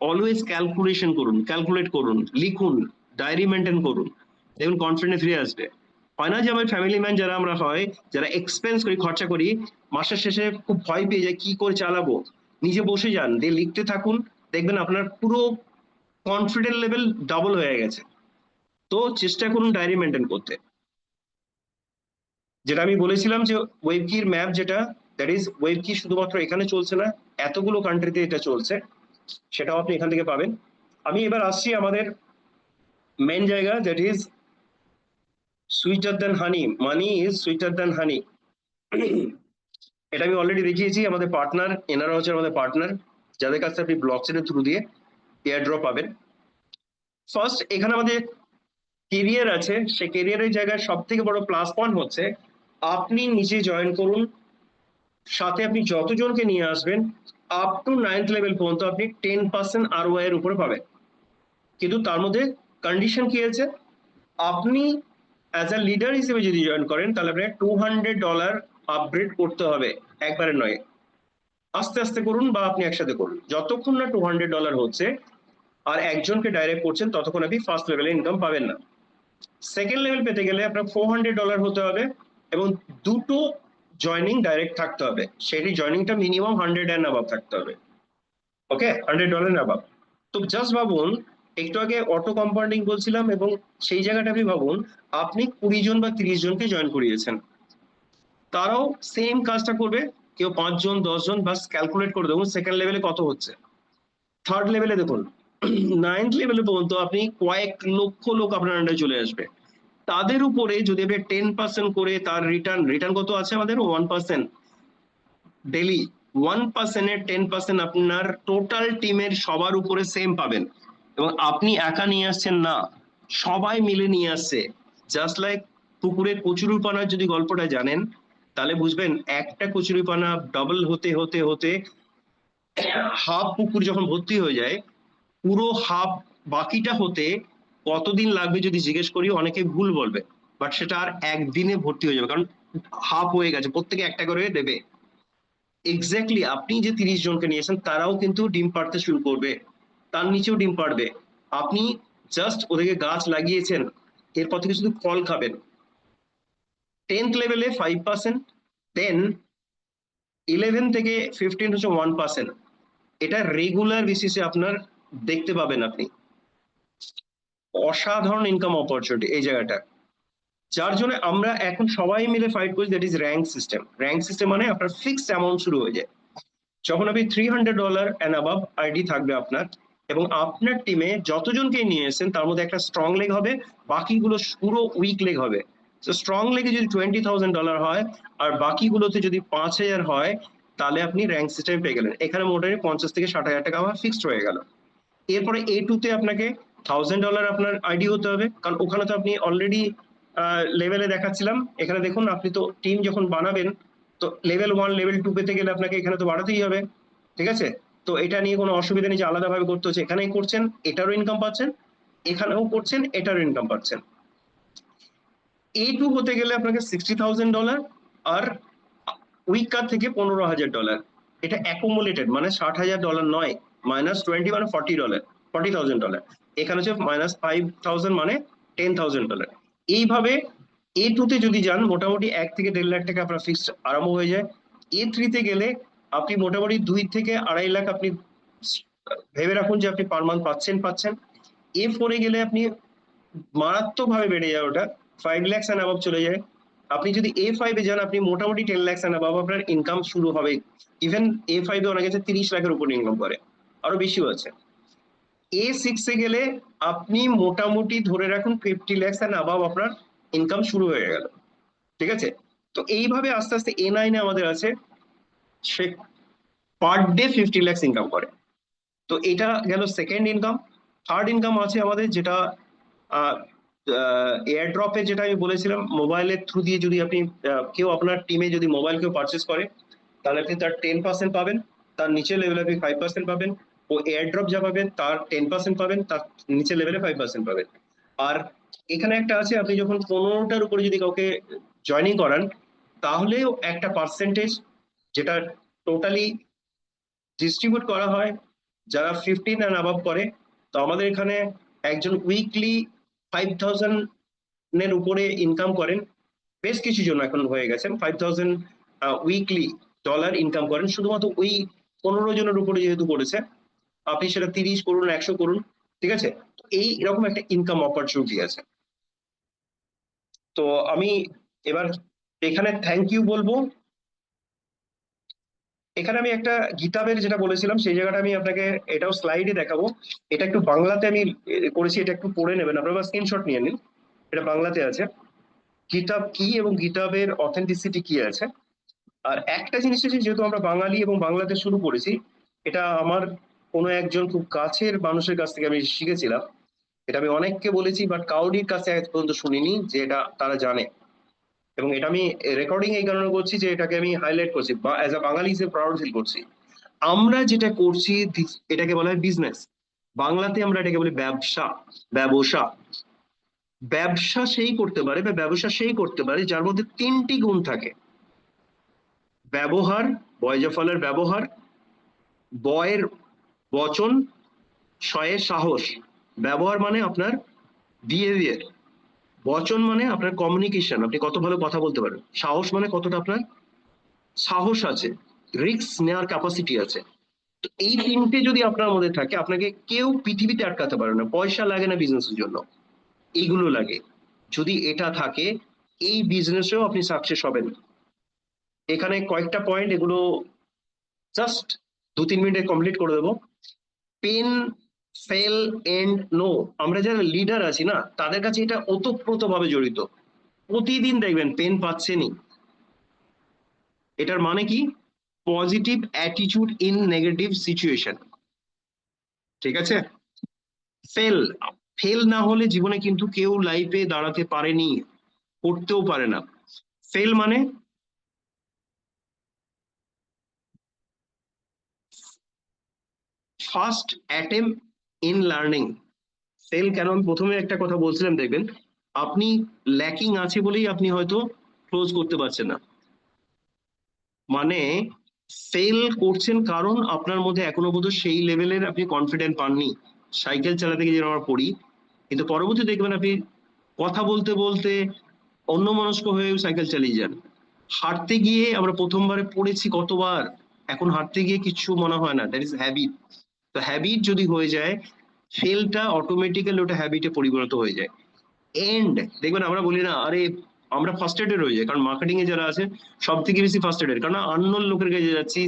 অলওয়েজ ক্যালকুলেশন করুন, ক্যালকুলেট করুন, লিখুন, ডায়েরি মেনটেন করুন, দেখুন কনফিডেন্স ফিরে আসবে। হয় না যে আমার ফ্যামিলি ম্যান যারা আমরা হয়, যারা এক্সপেন্স করি, খরচা করি, মাসের শেষে খুব ভয় পেয়ে যায় কি করে চালাবো, নিজে বসে যান, দিয়ে লিখতে থাকুন, দেখবেন আপনার পুরো কনফিডেন্ট লেভেল ডাবল হয়ে গেছে। তো চেষ্টা করুন ডায়েরি মেনটেন করতে। যেটা আমি বলেছিলাম যে ওয়েবকির ম্যাপ যেটা, দ্যাট ইজ ওয়েবকি শুধুমাত্র এখানে চলছে না, এতগুলো কান্ট্রিতে এটা চলছে, সেটাও আপনি এখান থেকে পাবেন। আমি এবার আসছি আমাদের মেন জায়গা, that is sweeter than honey, money is sweeter than honey. এটা আমি অলরেডি দেখিয়েছি, আমাদের পার্টনার, এনারা হচ্ছে আমাদের পার্টনার, যাদের কাছে আপনি ব্লকচেনের থ্রু দিয়ে এয়ার ড্রপ পাবেন। ফার্স্ট, এখানে আমাদের কেরিয়ার আছে, সে কেরিয়ারের জায়গায় সব থেকে বড় প্লাস পয়েন্ট হচ্ছে আপনি নিচে জয়েন করুন, সাথে আপনি যতজনকে নিয়ে আসবেন আপ টু 9th লেভেল পর্যন্ত আপনি 10% ROI এর উপরে পাবেন। কিন্তু তার মধ্যে কন্ডিশন কি আছে, আপনি অ্যাজ আ লিডার হিসেবে যদি জয়েন করেন তাহলে আপনাকে $200 আপগ্রেড করতে হবে, একবারে নয়, আস্তে আস্তে করুন বা আপনি একসাথে করুন, যতক্ষণ না $200 হচ্ছে আর একজনকে ডাইরেক্ট করছেন ততক্ষণ আপনি ফার্স্ট লেভেলে ইনকাম পাবেন না। সেকেন্ড লেভেল পেতে গেলে আপনার $400 হতে হবে এবং দুটো জয়নিং ডাইরেক্ট থাকতে হবে, সেটি জয়নিংটা মিনিমাম 100 অ্যান্ড অ্যাবাভ থাকতে হবে। ওকে, $100 অ্যাবাভ। তো জাস্ট ভাবুন, একটু আগে অটো কম্পাউন্ডিং বলছিলাম, এবং সেই জায়গাটা আপনি ভাবুন, আপনি 20 জন বা 30 জনকে জয়েন করিয়েছেন, তারাও সেম কাজটা করবে, কেউ 5 জন 10 জন, বাস ক্যালকুলেট করে দেখুন সেকেন্ড লেভেলে কত হচ্ছে। থার্ড লেভেলে দেখুন, 9th লেভেলে পর্যন্ত আপনি কয়েক লক্ষ লোক আপনার আন্ডারে চলে আসবে, তাদের উপরে যদি আপনি 10% করে তার রিটার্ন, রিটার্ন কত আছে আমাদের 1% ডেলি, 1%-এর 10% আপনার টোটাল টিমের সবার উপরে সেম পাবেন। এবং আপনি একা নিয়ে আসছেন না, সবাই মিলে নিয়ে আসছে। জাস্ট লাইক পুকুরের কচুরিপানার যদি গল্পটা জানেন, তাহলে বুঝবেন একটা কচুরিপানা ডাবল হতে হতে হতে হাফ পুকুর যখন ভর্তি হয়ে যায়, পুরো হাফ বাকিটা হতে কতদিন লাগবে যদি জিজ্ঞেস করি, অনেকে ভুল বলবে, বাট সেটা আর একদিনে ভর্তি হয়ে যাবে, কারণ হাফ হয়ে গেছে, প্রত্যেকে একটা করে দেবে। এক্স্যাক্টলি আপনি যে 30 জনকে নিয়েছেন তারাও কিন্তু ডিম পাড়তে শুরু করবে, তার নিচেও ডিম পাড়বে। আপনি জাস্ট ওদেরকে গাছ লাগিয়েছেন, এরপর থেকে শুধু ফল খাবেন। 10th লেভেলে 5%, দেন 11 থেকে 15 হচ্ছে 1%। এটা রেগুলার বেসিসে আপনার দেখতে পাবেন আপনি। অসাধারণ ইনকাম অপরচুনিটি এই জায়গাটা, যার জন্য আমরা এখন সবাই মিলে ফাইট করছি, that is rank system. Rank system মানে আপনার ফিক্সড অ্যামাউন্ট শুরু হয়ে যায়, যখন আপনি $300 অ্যান্ড অ্যাবাভ আইডি থাকবে আপনার, এবং আপনার টিমে যতজনকে নিয়ে এসেছেন তার মধ্যে একটা স্ট্রং লেগ হবে, বাকিগুলো পুরো উইক লেগ হবে। তো স্ট্রং লেগে যদি $20,000 হয় আর বাকিগুলোতে যদি 5,000 হয়, তাহলে আপনি র্যাঙ্ক সিস্টেমে পেয়ে গেলেন। এখানে মোটামুটি 50 থেকে 60,000 টাকা আমার ফিক্সড হয়ে গেল। এরপরে A2 তে আপনাকে $1,000 আপনার আইডি হতে হবে, কারণ ওখানে তো আপনি অলরেডি লেভেলে দেখাচ্ছিলাম, এখানে দেখুন আপনি তো টিম যখন বানাবেন, তো লেভেল 1 লেভেল 2 পেতে গেলে আপনাকে এখানে তো বাড়াতেই হবে, ঠিক আছে? তো এটা নিয়ে কোনো অসুবিধা নেই যে আলাদাভাবে করতে হচ্ছে, এখানেই করছেন এটারও ইনকাম পাচ্ছেন, এখানেও করছেন এটারও ইনকাম পাচ্ছেন। A2 হতে গেলে আপনাকে $60,000 আর উইক কার থেকে $15,000, এটা অ্যাকুমুলেটেড মানে $60,000 নয়, -20 মানে $40,000, এখানে হচ্ছে -5,000 মানে $10,000। এইভাবে A2 তে যদি যান মোটামুটি 1 থেকে 1.5 লাখ টাকা আপনার ফিক্সড আরম্ভ হয়ে যায়। A3 তে গেলে আপনি মোটামুটি 2 থেকে 2.5 লাখ আপনি ভেবে রাখুন যে আপনি পার মান্থ পাচ্ছেন। A4 এ গেলে আপনি মারাত্মক ভাবে বেড়ে যায়, ওটা 5 lakhs and above চলে যায়। আপনি যদি A5 এ যান আপনি মোটামুটি 10 lakhs and above আপনার ইনকাম শুরু হবে। ইভেন A5 এ অনেক আছে 30 লাখের উপর ইনকাম করে, আরো বেশিও আছে। A6 এ গেলে আপনি মোটামুটি ধরে রাখুন 50 lakhs and above আপনার ইনকাম শুরু হয়ে গেল, ঠিক আছে? তো এইভাবে আস্তে আস্তে A9 এ আমাদের আছে, সে পার ডে 50 lakhs ইনকাম করে। তো এটা গেল সেকেন্ড ইনকাম। থার্ড ইনকাম আছে আমাদের, যেটা এয়ার ড্রপে যেটা আমি বলেছিলাম, মোবাইলের থ্রু দিয়ে যদি আপনি কেউ আপনার টিমে যদি মোবাইল কেউ পারচেস করে, তাহলে আপনি তার 10% পাবেন, তার নিচে লেভেলে আপনি 5% পাবেন। ও এয়ার ড্রপ যা পাবেন তার 10% পাবেন, তার নিচে লেভেলে 5% পাবেন। আর এখানে একটা আছে, আপনি যখন 15টার উপরে যদি কাউকে জয়নিং করান, তাহলেও একটা পার্সেন্টেজ, যেটা টোটালি ডিস্ট্রিবিউট করা হয় যারা 15 অ্যান্ড অ্যাবাভ করে। তো আমাদের এখানে একজন উইকলি 5,000 এর উপরে ইনকাম করেন, বেশ কিছু জন এখন হয়ে গেছেন 5,000 উইকলি ডলার ইনকাম করেন, শুধুমাত্র ওই 15 জনের উপরে যেহেতু করেছে। আপনি সেটা 30 করুন, 100 করুন, ঠিক আছে? এই এরকম একটা ইনকাম অপরচুনিটি আছে। তো আমি এবার এখানে থ্যাংক ইউ বলবো। এখানে আমি একটা গিতাবের যেটা বলেছিলাম সেই জায়গাটা আমি আপনাকে এটাও স্লাইডে দেখাবো। এটা একটু বাংলাতে আমি করেছি, এটা একটু পড়ে নেবেন আপনারা, স্ক্রিনশট নিয়ে নিন। এটা বাংলাতে আছে, গিটাব কি এবং গিটাবের অথেন্টিসিটি কি আছে। আর একটা জিনিস হচ্ছে, যেহেতু আমরা বাঙালি এবং বাংলাতে শুরু করেছি, এটা আমার কোনো একজন খুব কাছের মানুষের কাছ থেকে আমি শিখেছিলাম। এটা আমি অনেককে বলেছি, বাট কাউরির কাছে আজ পর্যন্ত শুনিনি যে এটা তারা জানে। এবং এটা আমি রেকর্ডিং এই কারণে করছি যে এটাকে আমি হাইলাইট করছি, বা অ্যাজ আ বাঙালি হিসেবে প্রাউড ফিল করছি। আমরা যেটা করছি এটাকে বলা হয় বিজনেস। বাংলাতে আমরা এটাকে বলি ব্যবসা, ব্যবসা। ব্যবসা সেই করতে পারে বা ব্যবসা সেই করতে পারে যার মধ্যে 3টি গুণ থাকে: ব্যবহার, বয়জফলের ব্যবহার, বয়ের বচন, শয়ের সাহস। ব্যবহার মানে আপনার বিহেভিয়ার, বচন মানে আপনার কমিউনিকেশন, আপনি কত ভালো কথা বলতে পারেন, সাহস মানে কতটা আপনার সাহস আছে, রিস্ক নেওয়ার ক্যাপাসিটি আছে। তো এই 3টে যদি আপনার মধ্যে থাকে, আপনাকে কেউ পৃথিবীতে আটকাতে পারে না। পয়সা লাগে না বিজনেসের জন্য, এইগুলো লাগে। যদি এটা থাকে, এই বিজনেসেও আপনি সাকসেস হবেন। এখানে কয়েকটা পয়েন্ট, এগুলো জাস্ট 2-3 মিনিটে কমপ্লিট করে দেবো। Pen, fail, and no. আমরা যারা লিডার আছি না, তাদের কাছে এটা ওতপ্রোত ভাবে জড়িত। প্রতিদিন দেখবেন পেন পাচ্ছেনই। এটার মানে কি? Positive attitude in negative situation, ঠিক আছে? ফেল, ফেল না হলে জীবনে কিন্তু কেউ লাইফে দাঁড়াতে পারেনি, করতেও পারে না। ফেল মানে first attempt in learning. Fail কেন, আমি প্রথমে একটা কথা বলছিলাম, দেখবেন আপনি ল্যাকিং আছে বলেই আপনি হয়তো ক্লোজ করতে পারছেন না। মানে ফেল করছেন কারণ আপনার মধ্যে এখনো পর্যন্ত সেই লেভেলের আপনি কনফিডেন্ট পাননি। সাইকেল চালাতে গিয়ে যেরকম আমরা পড়ি, কিন্তু পরবর্তী দেখবেন আপনি কথা বলতে বলতে অন্যমনস্ক হয়েও সাইকেল চালিয়ে যান। হাঁটতে গিয়ে আমরা প্রথমবারে পড়েছি কতবার, এখন হাঁটতে গিয়ে কিছু মনে হয় না, দ্যাট ইজ হ্যাবিট। তো হ্যাবিট যদি হয়ে যায়, ফেলটা অটোমেটিক্যালি ওটা হ্যাবিটে পরিণত হয়ে যায়। এন্ড দেখবেন আমরা বলি না, আরে আমরা ফার্স্ট এডের হয়ে যাই, কারণ মার্কেটিং এ যারা আছে সব থেকে বেশি ফার্স্ট এডের, কারণ আননোন লোকের কাছে যাচ্ছি,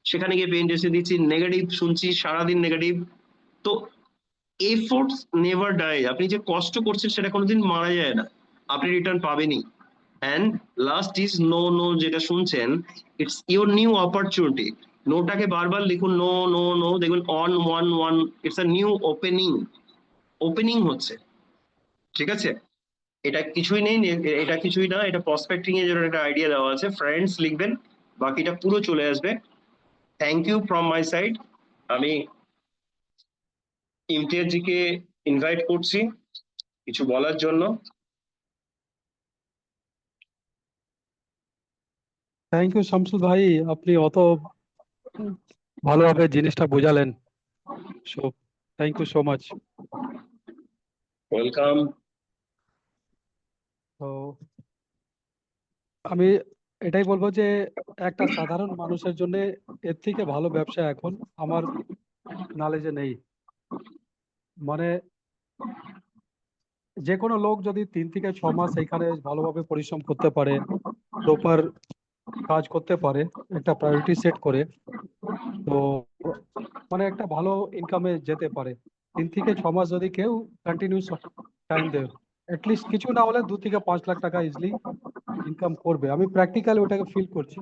সেখানে গিয়ে পেন টেস্টে দিচ্ছি, নেগেটিভ শুনছি সারাদিন নেগেটিভ। তো এফোর্টস নেভার ডাই, আপনি যে কষ্ট করছেন সেটা কোনোদিন মারা যায় না, আপনি রিটার্ন পাবেনই। And last is no, no যেটা শুনছেন, ইটস ইউর নিউ অপরচুনিটি। নোটাকে বারবার লিখুন, নো নো নো, দেখবেন on one one, it's a new opening, opening হচ্ছে, ঠিক আছে? এটা কিছুই নেই, এটা কিছুই না, এটা প্রসপেক্টিং এর জন্য একটা আইডিয়া দেওয়া আছে। ফ্রেন্ডস লিখবেন, বাকিটা পুরো চলে আসবে। Thank you from my side. আমি ইমতিয়াজ জিকে ইনভাইট করছি কিছু বলার জন্য। থ্যাংক ইউ শামসুল ভাই, আপনি অত ভালোভাবে জিনিসটা বোঝালেন। So thank you so much. Welcome. তো আমি এটাই বলবো যে একটা সাধারণ মানুষের জন্য এর থেকে ভালো ব্যবসা এখন আমার নলেজে নেই। মানে যে কোনো লোক যদি 3 থেকে 6 মাস এখানে ভালোভাবে পরিশ্রম করতে পারে, প্রপার কাজ করতে পারে, একটা প্রায়োরিটি সেট করে, তো মানে একটা ভালো ইনকামে যেতে পারে। 3 থেকে 6 মাস যদি কেউ কন্টিনিউস টাইম দেয়, অ্যাটলিস্ট কিছু না হলে 2 থেকে 5 লাখ টাকা ইজিলি ইনকাম করবে। আমি প্র্যাকটিক্যালি ওটাকে ফিল করছি।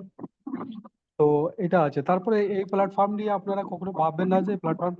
তো এটা আছে। তারপরে এই প্ল্যাটফর্ম নিয়ে আপনারা কখনো ভাববেন না যে প্ল্যাটফর্ম